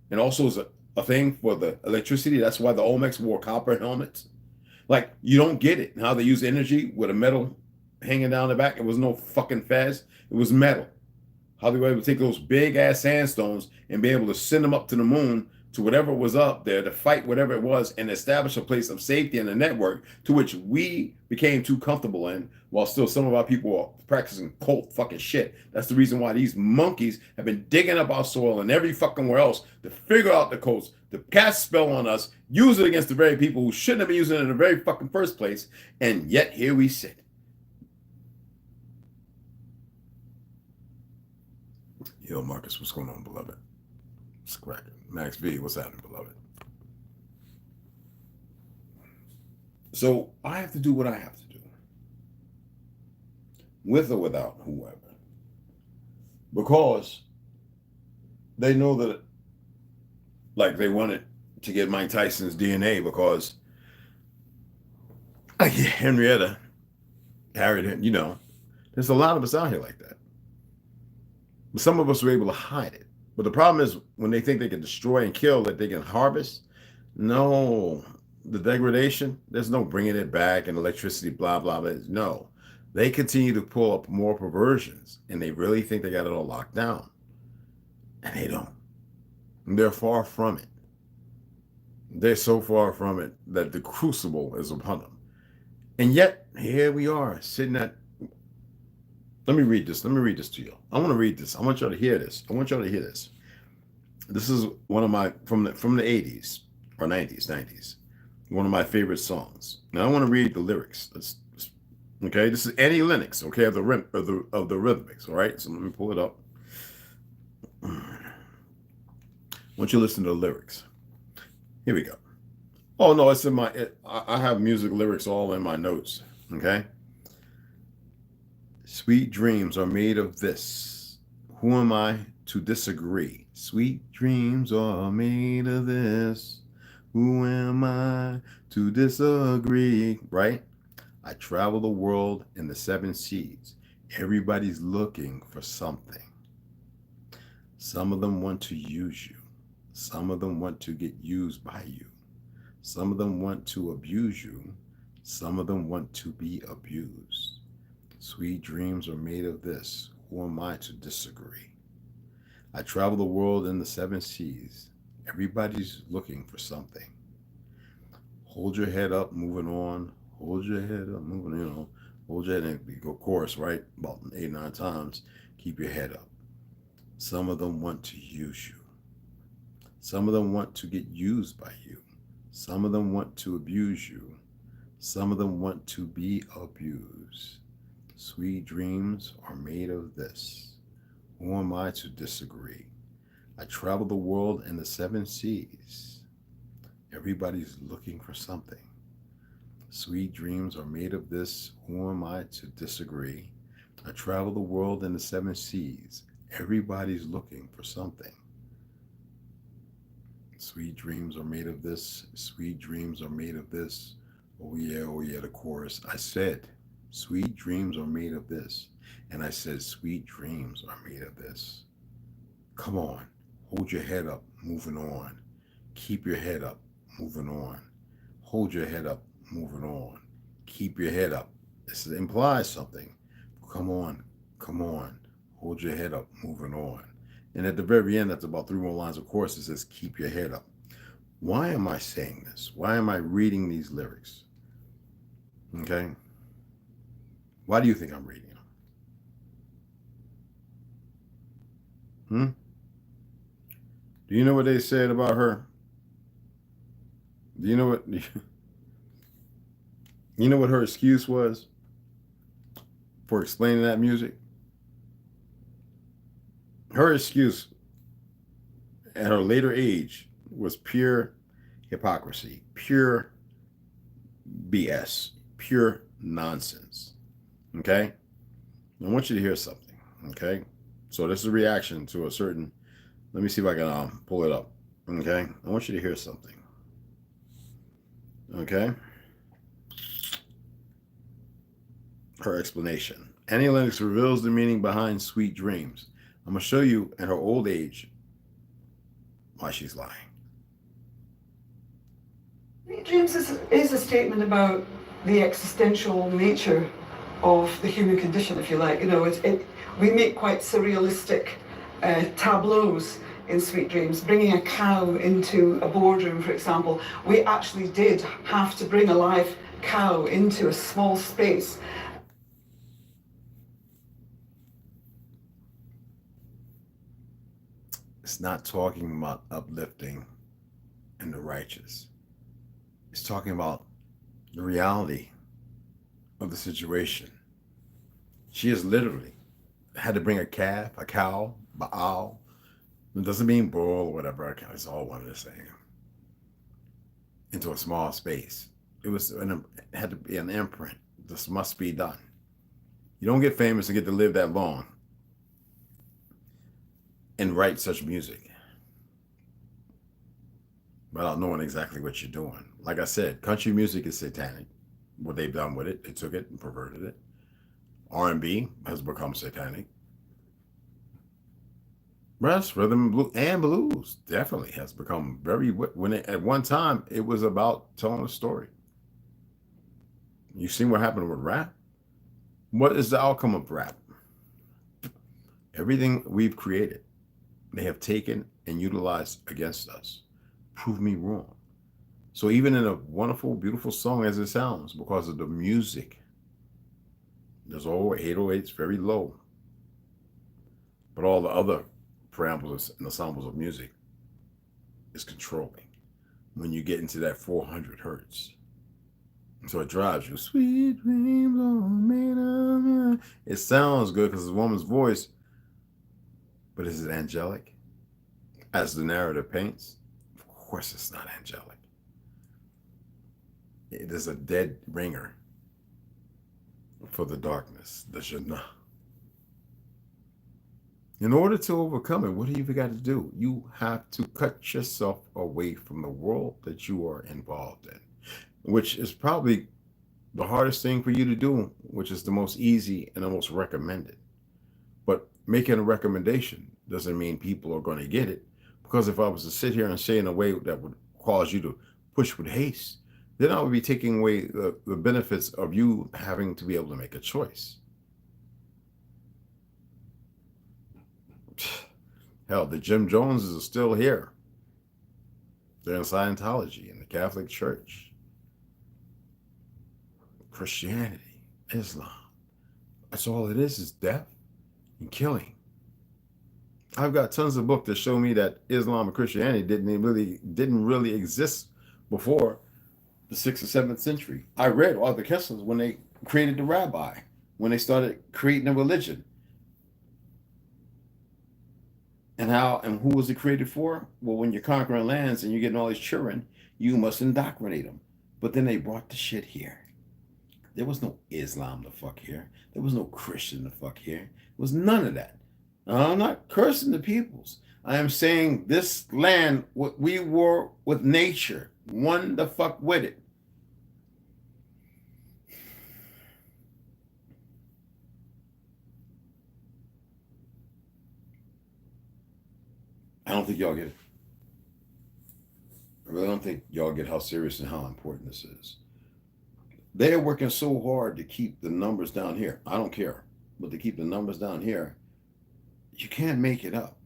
and also is a thing for the electricity. That's why the Olmecs wore copper helmets. Like, you don't get it. How they use energy with a metal hanging down the back. It was no fucking fez. It was metal. How they were able to take those big ass sandstones and be able to send them up to the moon to whatever was up there to fight whatever it was and establish a place of safety in the network to which we became too comfortable in, while still some of our people are practicing cult fucking shit. That's the reason why these monkeys have been digging up our soil and every fucking where else to figure out the codes, to cast spell on us, use it against the very people who shouldn't have been using it in the very fucking first place, and yet here we sit. Yo, Marcus, what's going on, beloved? It's cracking. Max V, what's happening, beloved? So I have to do what I have to do, with or without whoever, because they know that, like, they wanted to get Mike Tyson's DNA because Henrietta carried it. You know, there's a lot of us out here like that. But some of us were able to hide it. But the problem is when they think they can destroy and kill, that they can harvest. No, the degradation, there's no bringing it back and electricity, blah, blah, blah. No, they continue to pull up more perversions and they really think they got it all locked down. And they don't. And they're far from it. They're so far from it that the crucible is upon them. And yet, here we are sitting at, let me read this. Let me read this to you. I want to read this. I want y'all to hear this. I want y'all to hear this. This is one of my, from the 80s or 90s, one of my favorite songs. Now I want to read the lyrics. Okay, this is Annie Lennox, okay, of the Rhythmics, all right? So let me pull it up. I want you to listen to the lyrics. Here we go. Oh, no, it's in my, I have music lyrics all in my notes, okay? Sweet dreams are made of this. Who am I to disagree? Sweet dreams are made of this. Who am I to disagree? Right? I travel the world in the 7 seas. Everybody's looking for something. Some of them want to use you. Some of them want to get used by you. Some of them want to abuse you. Some of them want to be abused. Sweet dreams are made of this. Who am I to disagree? I travel the world in the 7 seas. Everybody's looking for something. Hold your head up, moving on. Hold your head up, moving, you know. Hold your head, and we go chorus, right? About 8 or 9 times. Keep your head up. Some of them want to use you. Some of them want to get used by you. Some of them want to abuse you. Some of them want to be abused. Sweet dreams are made of this. Who am I to disagree? I travel the world in the 7 seas. Everybody's looking for something. Sweet dreams are made of this. Who am I to disagree? I travel the world in the 7 seas. Everybody's looking for something. Sweet dreams are made of this. Sweet dreams are made of this. Oh yeah, the chorus. I said, sweet dreams are made of this. And I said, sweet dreams are made of this. Come on, hold your head up, moving on. Keep your head up, moving on. Hold your head up, moving on. Keep your head up. This implies something. Come on, hold your head up, moving on. And at the very end, that's about 3 more lines of chorus. It says, keep your head up. Why am I saying this? Why am I reading these lyrics? Okay. Why do you think I'm reading them? Do you know what they said about her? Do you know what? You know what her excuse was for explaining that music? Her excuse at her later age was pure hypocrisy, pure BS, pure nonsense. Okay? I want you to hear something. Okay? So this is a reaction to a certain, let me see if I can pull it up. Okay? I want you to hear something. Okay? Her explanation. Annie Lennox reveals the meaning behind sweet dreams. I'm going to show you at her old age why she's lying. Dreams is a statement about the existential nature of the human condition, if you like. You know, we make quite surrealistic tableaus in Sweet Dreams, bringing a cow into a boardroom, for example. We actually did have to bring a live cow into a small space. It's not talking about uplifting and the righteous. It's talking about the reality of the situation. She has literally had to bring a calf, a cow, Baal. It doesn't mean bull or whatever. It's all one and the same. Into a small space. It had to be an imprint. This must be done. You don't get famous and get to live that long and write such music without knowing exactly what you're doing. Like I said, country music is satanic. What they've done with it, they took it and perverted it. R&B has become satanic. Rest, rhythm, and blues definitely has become very, at one time it was about telling a story. You seen what happened with rap? What is the outcome of rap? Everything we've created, they have taken and utilized against us. Prove me wrong. So even in a wonderful, beautiful song as it sounds, because of the music, there's all 808s very low. But all the other parameters and ensembles of music is controlling when you get into that 400 hertz. So it drives you. Sweet dreams on me. It sounds good because it's a woman's voice, but is it angelic? As the narrative paints? Of course it's not angelic. It is a dead ringer for the darkness, the Jannah. In order to overcome it, what do you got to do? You have to cut yourself away from the world that you are involved in, which is probably the hardest thing for you to do, which is the most easy and the most recommended. But making a recommendation doesn't mean people are going to get it, because if I was to sit here and say in a way that would cause you to push with haste, then I would be taking away the benefits of you having to be able to make a choice. Hell, the Jim Joneses are still here. They're in Scientology, in the Catholic Church, Christianity, Islam. That's all it is death and killing. I've got tons of books that show me that Islam and Christianity didn't really exist before the 6th or 7th century. I read Arthur Koestler's when they created the rabbi, when they started creating a religion. And who was it created for? Well, when you're conquering lands and you're getting all these children, you must indoctrinate them. But then they brought the shit here. There was no Islam the fuck here. There was no Christian the fuck here. There was none of that. I'm not cursing the peoples. I am saying this land, what we were with nature, one the fuck with it. I don't think y'all get it. I really don't think y'all get how serious and how important this is. They're working so hard to keep the numbers down here. I don't care, but to keep the numbers down here, you can't make it up.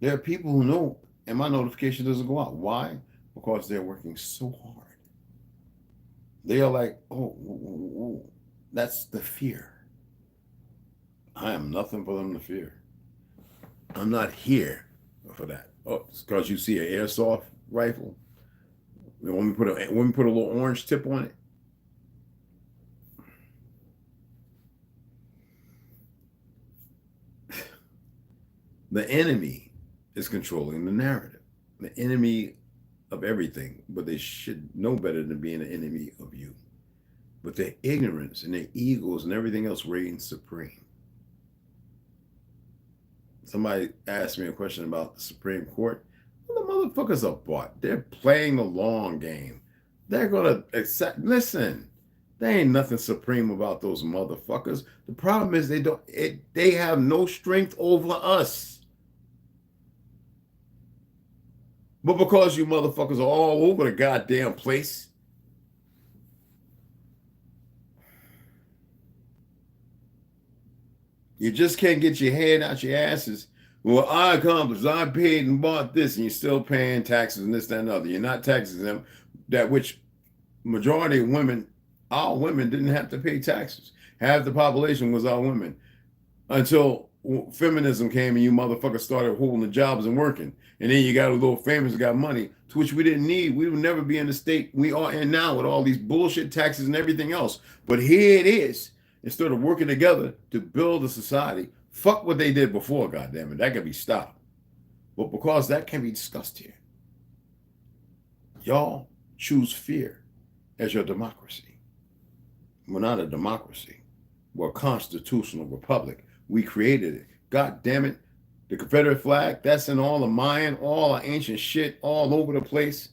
There are people who know, and my notification doesn't go out. Why? Because they're working so hard. They are like, oh, that's the fear. I am nothing for them to fear. I'm not here for that. Oh, it's because you see an airsoft rifle. When we put a little orange tip on it. The enemy is controlling the narrative. The enemy of everything, but they should know better than being an enemy of you. But their ignorance and their egos and everything else reigns supreme. Somebody asked me a question about the Supreme Court. Well, the motherfuckers are bought. They're playing the long game. They're going to accept. Listen, there ain't nothing supreme about those motherfuckers. The problem is they have no strength over us. But because you motherfuckers are all over the goddamn place, you just can't get your head out your asses Well, I accomplished, I paid and bought this, and you're still paying taxes and this, that, and other. You're not tax exempt, that which majority of women, our women didn't have to pay taxes. Half the population was our women. Until feminism came and you motherfuckers started holding the jobs and working. And then you got a little famous who got money, to which we didn't need. We would never be in the state we are in now with all these bullshit taxes and everything else. But here it is. Instead of working together to build a society, fuck what they did before, goddammit. That can be stopped. But because that can be discussed here, y'all choose fear as your democracy. We're not a democracy. We're a constitutional republic. We created it. God damn it. The Confederate flag, that's in all the Mayan, all our ancient shit all over the place.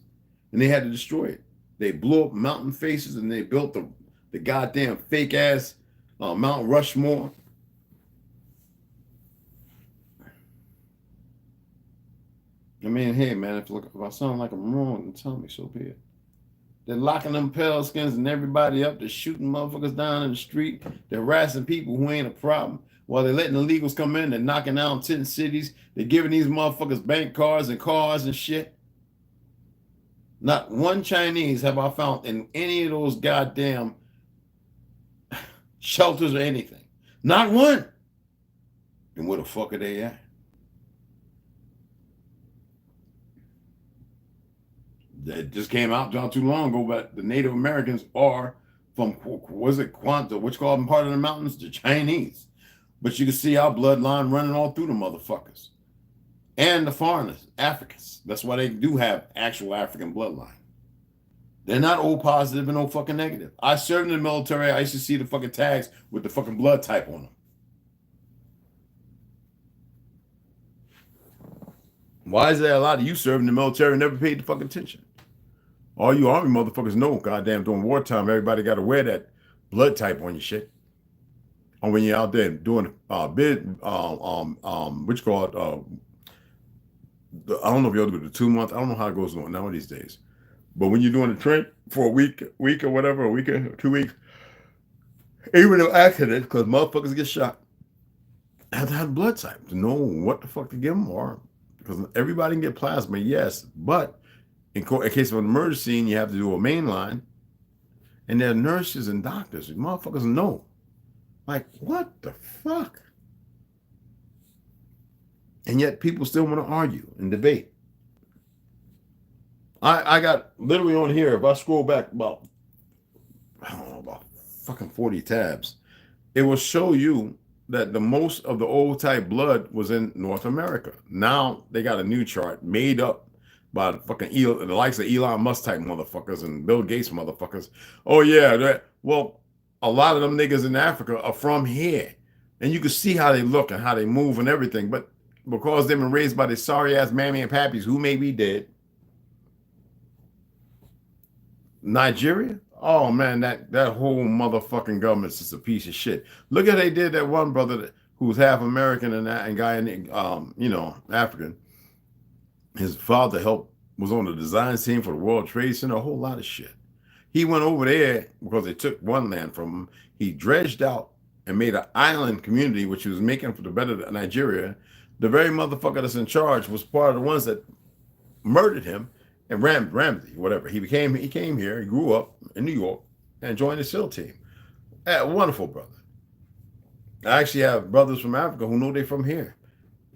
And they had to destroy it. They blew up mountain faces and they built the goddamn fake ass Mount Rushmore. I mean, hey man, if I sound like I'm wrong, then tell me, so be it. They're locking them pale skins and everybody up. They're shooting motherfuckers down in the street. They're harassing people who ain't a problem. While they're letting illegals come in, they're knocking down 10 cities. They're giving these motherfuckers bank cards and cars and shit. Not one Chinese have I found in any of those goddamn shelters or anything. Not one. And where the fuck are they at? It just came out not too long ago, but the Native Americans are from, was it Quanta, which called them part of the mountains? The Chinese. But you can see our bloodline running all through the motherfuckers. And the foreigners, Africans. That's why they do have actual African bloodline. They're not O positive and O fucking negative. I served in the military. I used to see the fucking tags with the fucking blood type on them. Why is there a lot of you serving in the military and never paid the fucking attention? All you army motherfuckers know, goddamn, during wartime, everybody got to wear that blood type on your shit. Or when you're out there doing what you call it, I don't know if you'll do the 2 months. I don't know how it goes on nowadays days. But when you're doing a trip for a week or whatever, a week or 2 weeks, even in accidents, because motherfuckers get shot, have to have blood type to know what the fuck to give them, or because everybody can get plasma, yes, but in case of an emergency, you have to do a main line, and there are nurses and doctors. Motherfuckers know. Like, what the fuck? And yet people still want to argue and debate. I got literally on here, if I scroll back about, I don't know, about fucking 40 tabs, it will show you that the most of the old type blood was in North America. Now they got a new chart made up by the fucking the likes of Elon Musk type motherfuckers and Bill Gates motherfuckers. Oh yeah, well, a lot of them niggas in Africa are from here. And you can see how they look and how they move and everything. But because they've been raised by their sorry ass mammy and pappies who may be dead. Nigeria? Oh man, that whole motherfucking government's just a piece of shit. Look at they did that one brother who was half American and guy in African. His father was on the design team for the World Trade Center, a whole lot of shit. He went over there because they took one land from him. He dredged out and made an island community, which he was making for the better of Nigeria. The very motherfucker that's in charge was part of the ones that murdered him. And Ramsey, whatever. He came here, he grew up in New York and joined the SEAL team. A wonderful brother. I actually have brothers from Africa who know they're from here.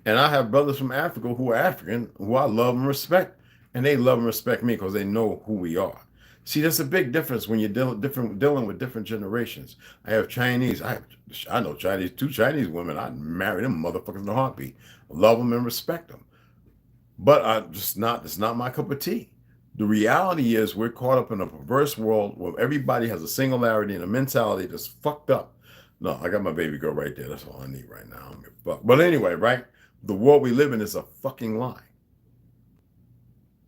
And I have brothers from Africa who are African, who I love and respect. And they love and respect me because they know who we are. See, there's a big difference when you're dealing with different generations. I have Chinese. I know Chinese, 2 Chinese women. I'd marry them motherfuckers in a heartbeat. Love them and respect them. But it's not my cup of tea. The reality is we're caught up in a perverse world where everybody has a singularity and a mentality that's fucked up. No, I got my baby girl right there. That's all I need right now. I don't give a fuck. But anyway, right? The world we live in is a fucking lie.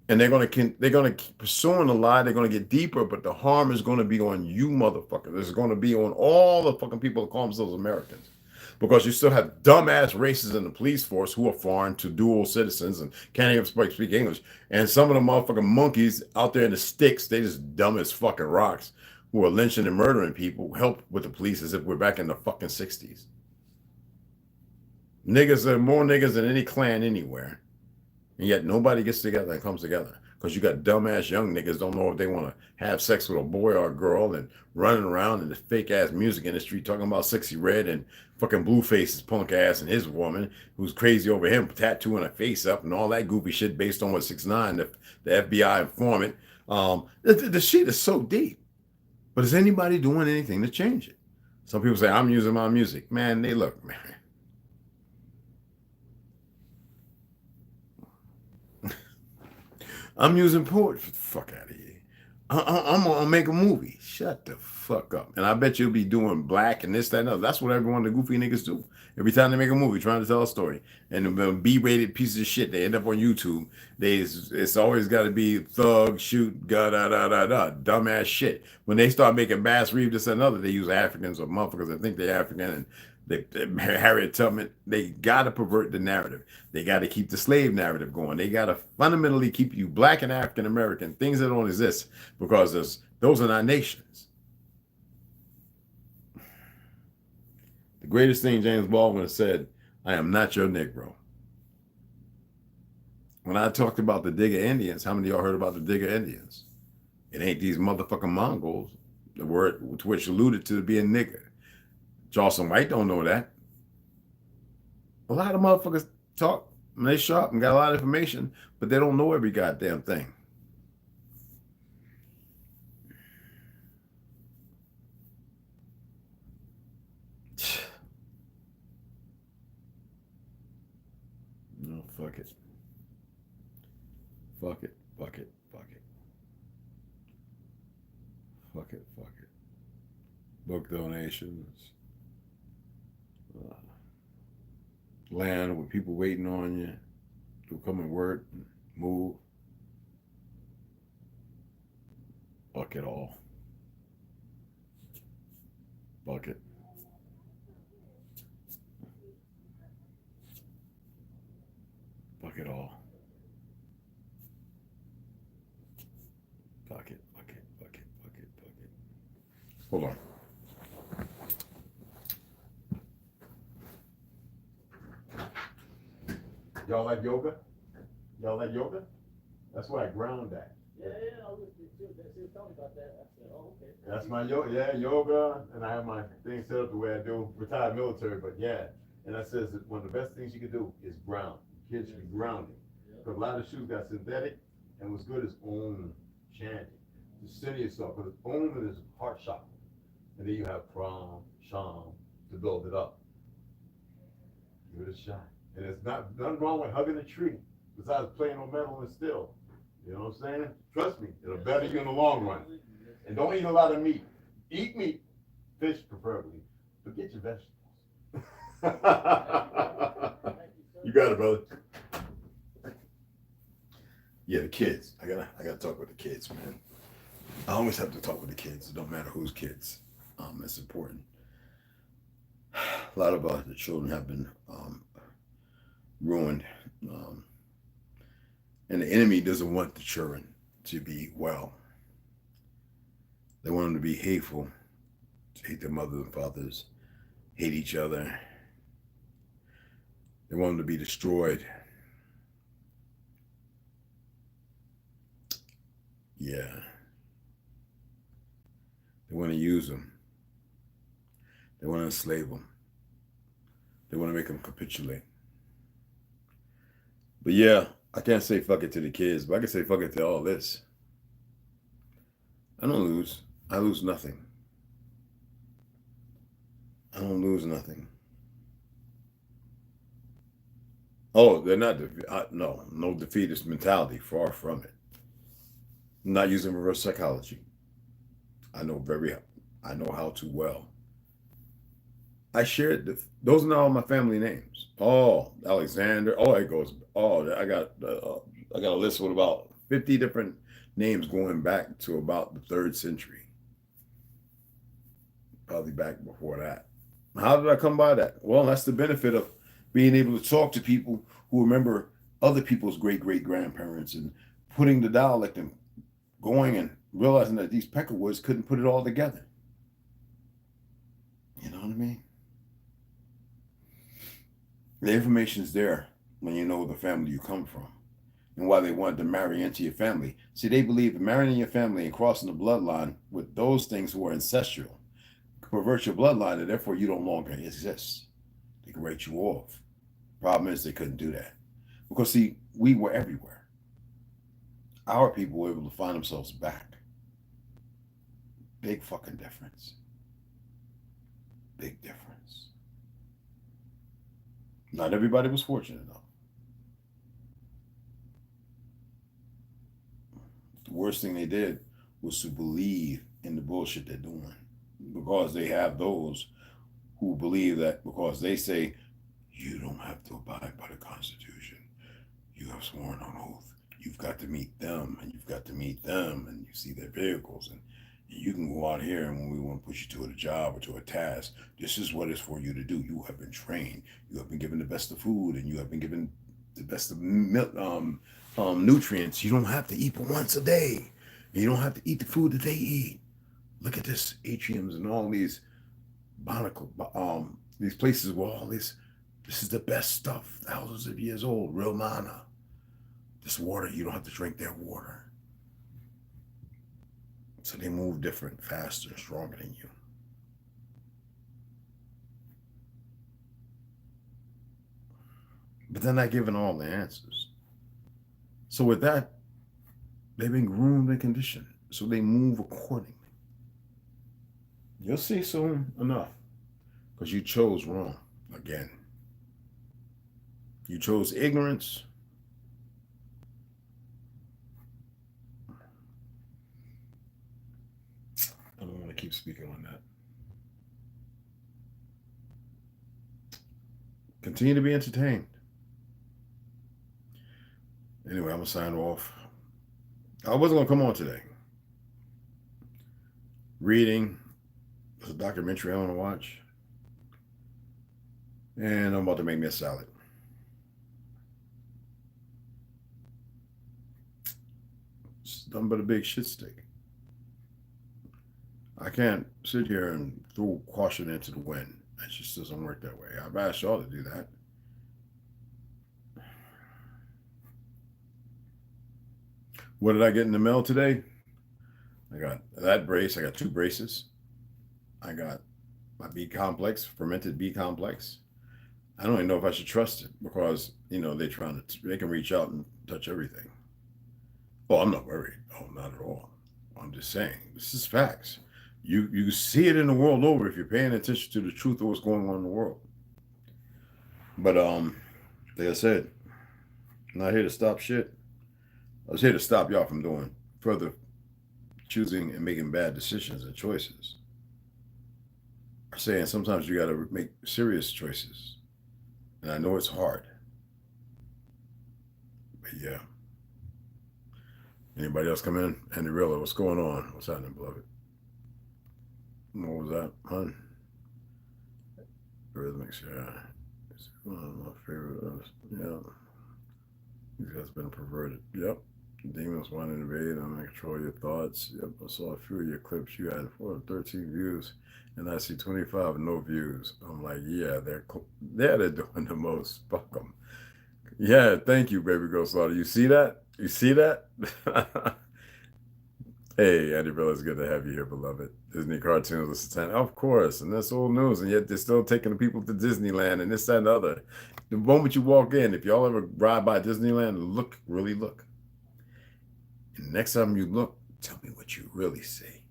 And they're gonna keep pursuing the lie. They're gonna get deeper, but the harm is gonna be on you motherfuckers. It's gonna be on all the fucking people that call themselves Americans. Because you still have dumbass races in the police force who are foreign to dual citizens and can't even speak English. And some of the motherfucking monkeys out there in the sticks, they just dumb as fucking rocks, who are lynching and murdering people, help with the police as if we're back in the fucking 60s. Niggas are more niggas than any clan anywhere. And yet nobody gets together and comes together. Because you got dumbass young niggas don't know if they want to have sex with a boy or a girl and running around in the fake ass music industry talking about Sexy Red and fucking Blueface's punk ass and his woman who's crazy over him tattooing her face up and all that goofy shit based on what 6ix9ine, the FBI informant. The shit is so deep. But is anybody doing anything to change it? Some people say, I'm using my music. Man, they look, man. I'm using poetry. Get the fuck out of here. I'm gonna make a movie. Shut the fuck up. And I bet you'll be doing black and this, that, and other. That's what every one of the goofy niggas do. Every time they make a movie, trying to tell a story. And the B-rated pieces of shit, they end up on YouTube. It's always got to be thug, shoot, dumbass shit. When they start making Bass Reeves, this, and other, they use Africans or motherfuckers that think they're African and Harriet Tubman. They got to pervert the narrative. They got to keep the slave narrative going. They got to fundamentally keep you black and African American, things that don't exist, because those are not nations. The greatest thing James Baldwin has said, I am not your Negro. When I talked about the Digger Indians, how many of y'all heard about the Digger Indians? It ain't these motherfucking Mongols, the word to which alluded to being nigger. Charleston White don't know that. A lot of motherfuckers talk, and they sharp and got a lot of information, but they don't know every goddamn thing. No, fuck it. Fuck it, fuck it, fuck it. Fuck it, fuck it. Book donations. Land with people waiting on you to come and work and move. Fuck it all. Fuck it. Fuck it all. Fuck it, fuck it, fuck it, fuck it, fuck it. Hold on. Y'all like yoga? Y'all like yoga? That's where I ground at. Yeah, I was talking about that. I said, oh, okay. That's my yoga, yeah, yoga, and I have my thing set up the way I do, retired military, but yeah. And that says that one of the best things you can do is ground. Kids should be grounding. Because a lot of shoes got synthetic, and what's good is Om chanting. To center yourself, because Om is heart chakra. And then you have Pram, Sham to build it up. Give it a shot. And there's nothing wrong with hugging a tree, besides playing on metal and steel. You know what I'm saying? Trust me, it'll better you in the long run. And don't eat a lot of meat. Eat meat, fish preferably, but get your vegetables. You got it, brother. Yeah, the kids. I gotta talk with the kids, man. I always have to talk with the kids. It don't matter whose kids. It's important. A lot of the children have been ruined. And the enemy doesn't want the children to be well. They want them to be hateful, to hate their mothers and fathers, hate each other. They want them to be destroyed. Yeah. They want to use them. They want to enslave them. They want to make them capitulate. But yeah, I can't say fuck it to the kids, but I can say fuck it to all this. I don't lose. I lose nothing. I don't lose nothing. Oh, they're not, no defeatist mentality, far from it. I'm not using reverse psychology. I know how to well. I shared those are not all my family names. Oh, Alexander. Oh, it goes. Oh, I got a list with about 50 different names going back to about the 3rd century. Probably back before that. How did I come by that? Well, that's the benefit of being able to talk to people who remember other people's great-great-grandparents and putting the dialect and going and realizing that these Peckerwoods couldn't put it all together. You know what I mean? The information is there when you know the family you come from and why they wanted to marry into your family. See, they believe that marrying your family and crossing the bloodline with those things who are ancestral pervert your bloodline, and therefore you don't longer exist. They can write you off. Problem is they couldn't do that. Because see, we were everywhere. Our people were able to find themselves back. Big fucking difference. Big difference. Not everybody was fortunate enough. The worst thing they did was to believe in the bullshit they're doing. Because they have those who believe that because they say, you don't have to abide by the Constitution. You have sworn on oath. You've got to meet them, and you've got to meet them, and you see their vehicles, and you can go out here, and when we want to put you to a job or to a task, this is what it's for you to do. You have been trained. You have been given the best of food, and you have been given the best of nutrients. You don't have to eat but once a day. You don't have to eat the food that they eat. Look at this atriums and all these these places where all this is the best stuff, thousands of years old, real mana. This water, you don't have to drink their water. So they move different, faster, stronger than you. But they're not giving all the answers. So with that, they've been groomed and conditioned. So they move accordingly. You'll see soon enough. Because you chose wrong again. You chose ignorance. I don't want to keep speaking on that. Continue to be entertained. Anyway, I'm going to sign off. I wasn't going to come on today. Reading. There's a documentary I want to watch. And I'm about to make me a salad. It's nothing but a big shit stick. I can't sit here and throw caution into the wind. It just doesn't work that way. I've asked y'all to do that. What did I get in the mail today? I got that brace. I got 2 braces. I got my B complex, fermented B complex. I don't even know if I should trust it because, you know, they can reach out and touch everything. Oh, I'm not worried. Oh, not at all. I'm just saying, this is facts. You see it in the world over if you're paying attention to the truth of what's going on in the world. But like I said, I'm not here to stop shit. I was here to stop y'all from doing further choosing and making bad decisions and choices. I'm saying sometimes you got to make serious choices. And I know it's hard. But yeah. Anybody else come in? Andy Rilla, what's going on? What's happening, beloved? What was that, hon? Rhythmics, yeah. It's one of my favorite. Yeah. These guys been perverted. Yep. Demons want to invade. I'm going to control your thoughts. Yep. I saw a few of your clips. You had 413 views, and I see 25 no views. I'm like, yeah, they're doing the most. Fuck them. Yeah, thank you, baby girl slaughter. You see that? You see that? Hey, Andy Bill, it's good to have you here, beloved. Disney cartoons, listen, of course, and that's old news, and yet they're still taking the people to Disneyland and this, that, and the other. The moment you walk in, if y'all ever ride by Disneyland, look, really look. And next time you look, tell me what you really see.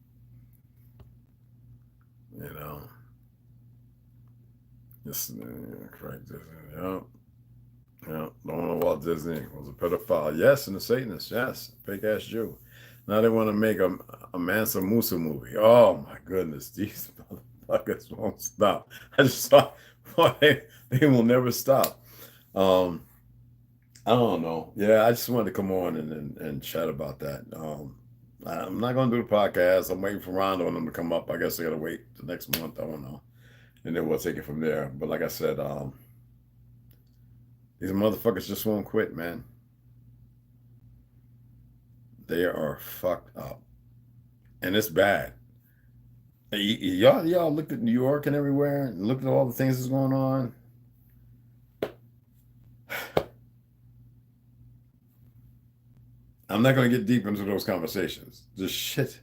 You know? Just, correct Disney, yeah. Yeah, don't want to Walt Disney was a pedophile. Yes, and a Satanist, yes, fake-ass Jew. Now they want to make a Mansa Musa movie. Oh my goodness, these motherfuckers won't stop. I just saw they will never stop. I don't know. Yeah, I just wanted to come on and chat about that. I'm not gonna do the podcast. I'm waiting for Rondo and them to come up. I guess I gotta wait the next month. I don't know, and then we'll take it from there. But like I said, these motherfuckers just won't quit, man. They are fucked up. And it's bad. Y'all looked at New York and everywhere and looked at all the things that's going on. I'm not going to get deep into those conversations. Just shit.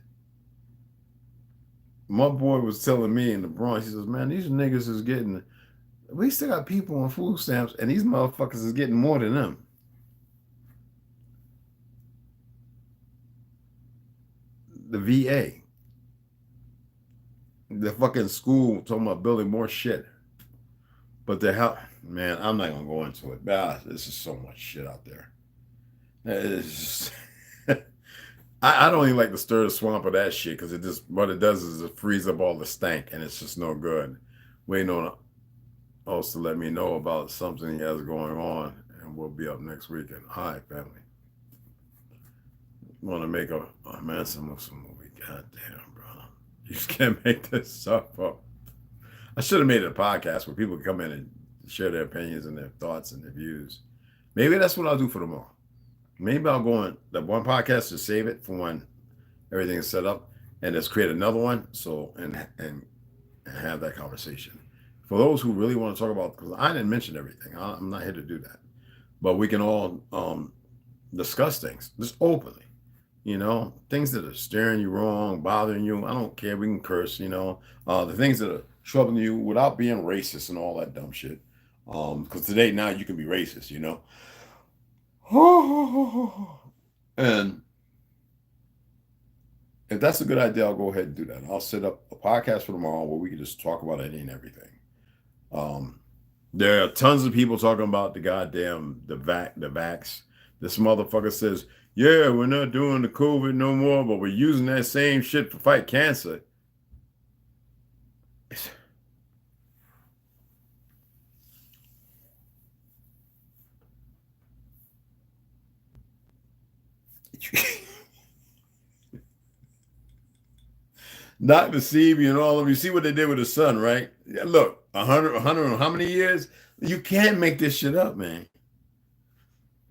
My boy was telling me in the Bronx, he says, man, these niggas is getting, we still got people on food stamps, and these motherfuckers is getting more than them. The VA. The fucking school talking about building more shit. But the hell, man, I'm not going to go into it. This is so much shit out there. It's just, I don't even like to stir the swamp of that shit because it just, what it does is it frees up all the stank and it's just no good. Waiting on host to let me know about something he has going on, and we'll be up next weekend. All right, family. Want to make a man some movie? Goddamn, bro. You just can't make this stuff up. I should have made it a podcast where people come in and share their opinions and their thoughts and their views. Maybe that's what I'll do for tomorrow. Maybe I'll go on that one podcast to save it for when everything is set up, and just create another one. So and have that conversation. For those who really want to talk about, because I didn't mention everything. I'm not here to do that, but we can all discuss things just openly. You know, things that are staring you wrong, bothering you. I don't care. We can curse. You know, the things that are troubling you without being racist and all that dumb shit. Because today now you can be racist. You know. And if that's a good idea, I'll go ahead and do that. I'll set up a podcast for tomorrow where we can just talk about any and everything. There are tons of people talking about the goddamn the vax. This motherfucker says, yeah, we're not doing the COVID no more, but we're using that same shit to fight cancer. Dr. Sebi and all of you see what they did with the sun, right? Yeah, look, 100, how many years? You can't make this shit up, man.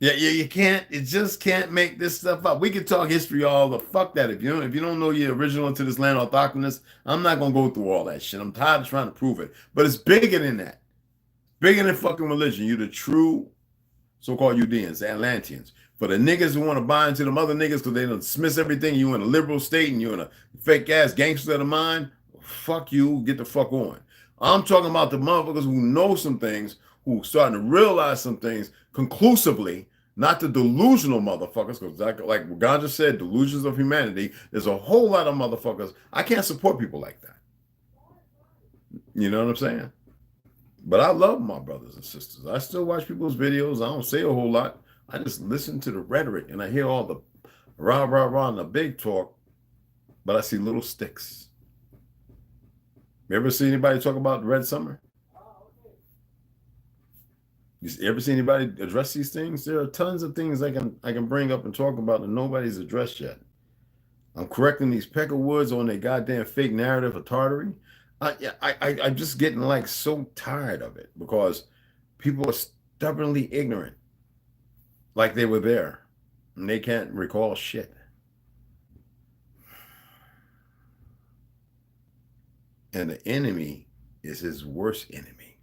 Yeah, you can't. You just can't make this stuff up. We can talk history all the fuck that. If you don't know your original into this land orthogonous, I'm not gonna go through all that shit. I'm tired of trying to prove it. But it's bigger than that. Bigger than fucking religion. You're the true so-called Judeans, the Atlanteans. For the niggas who want to buy into them other niggas because they don't dismiss everything, you in a liberal state and you in a fake ass gangster of the mind, fuck you, get the fuck on. I'm talking about the motherfuckers who know some things, who starting to realize some things conclusively, not the delusional motherfuckers, because like Ganja said, delusions of humanity. There's a whole lot of motherfuckers. I can't support people like that. You know what I'm saying? But I love my brothers and sisters. I still watch people's videos. I don't say a whole lot. I just listen to the rhetoric and I hear all the rah, rah, rah and the big talk, but I see little sticks. You ever see anybody talk about the Red Summer? You ever see anybody address these things? There are tons of things I can bring up and talk about and nobody's addressed yet. I'm correcting these Peckerwoods on their goddamn fake narrative of Tartary. I'm just getting like so tired of it because people are stubbornly ignorant. Like they were there and they can't recall shit. And the enemy is his worst enemy.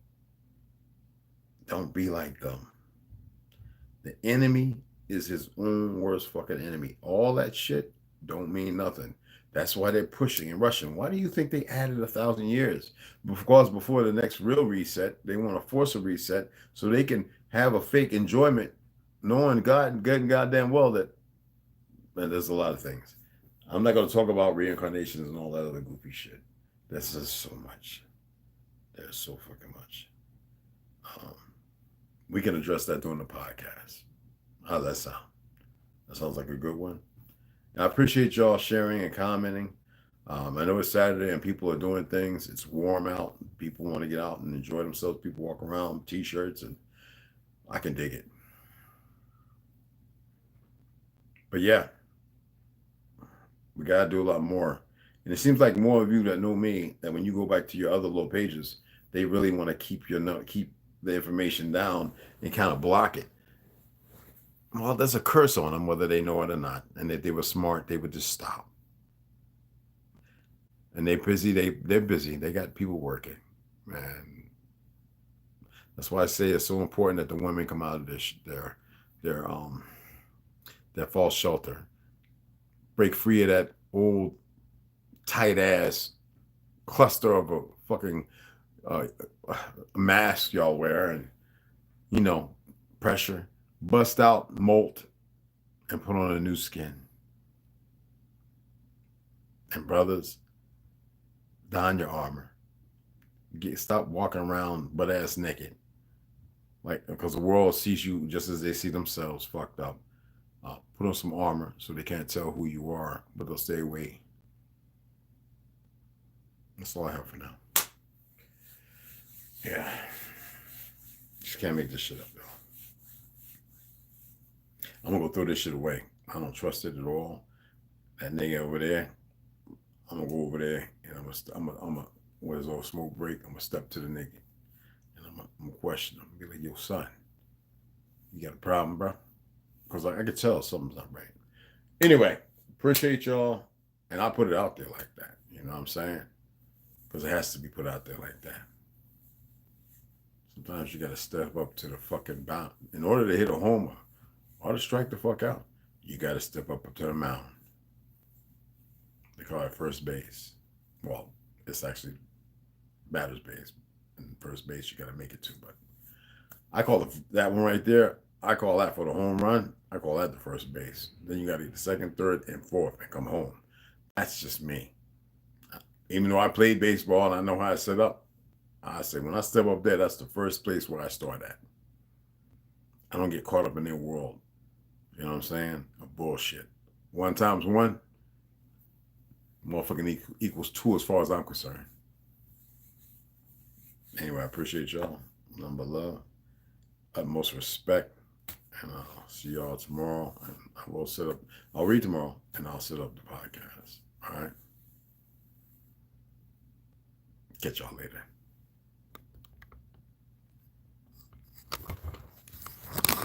Don't be like them. The enemy is his own worst fucking enemy. All that shit don't mean nothing. That's why they're pushing and rushing. Why do you think they added 1,000 years? Because before the next real reset, they want to force a reset so they can have a fake enjoyment, knowing God, good and goddamn well that there's a lot of things. I'm not going to talk about reincarnations and all that other goofy shit. That's just so much. There's so fucking much. We can address that during the podcast. How's that sound? That sounds like a good one. I appreciate y'all sharing and commenting. I know it's Saturday and people are doing things. It's warm out. People want to get out and enjoy themselves. People walk around with t-shirts and I can dig it. But yeah, we got to do a lot more. And it seems like more of you that know me, that when you go back to your other little pages, they really want to keep the information down and kind of block it. Well, there's a curse on them, whether they know it or not. And if they were smart, they would just stop. And they're busy. They're busy. They got people working. Man, that's why I say it's so important that the women come out of their that false shelter. Break free of that old tight ass cluster of a fucking mask y'all wear, and you know, pressure. Bust out, molt, and put on a new skin. And brothers, don your armor. Stop walking around butt ass naked. Like, because the world sees you just as they see themselves fucked up. Put on some armor so they can't tell who you are, but they'll stay away. That's all I have for now. Yeah. Just can't make this shit up, though. I'm gonna go throw this shit away. I don't trust it at all. That nigga over there, I'm gonna go over there and I'm gonna when there's all smoke break, I'm gonna step to the nigga and I'm gonna question him. Be like, yo, son, you got a problem, bro? Because I could tell something's not right. Anyway, appreciate y'all. And I put it out there like that. You know what I'm saying? Because it has to be put out there like that. Sometimes you got to step up to the fucking bound. In order to hit a homer or to strike the fuck out, you got to step up to the mound. They call it first base. Well, it's actually batter's base. And first base, you got to make it to. But I call that one right there, I call that for the home run. I call that the first base. Then you got to get the second, third, and fourth and come home. That's just me. Even though I played baseball and I know how to set up, I say when I step up there, that's the first place where I start at. I don't get caught up in their world. You know what I'm saying? Of bullshit. 1 times 1, motherfucking equals 2 as far as I'm concerned. Anyway, I appreciate y'all. Nothing but love. Utmost respect. And I'll see y'all tomorrow. And I will set up, I'll read tomorrow and I'll set up the podcast. All right? Catch y'all later.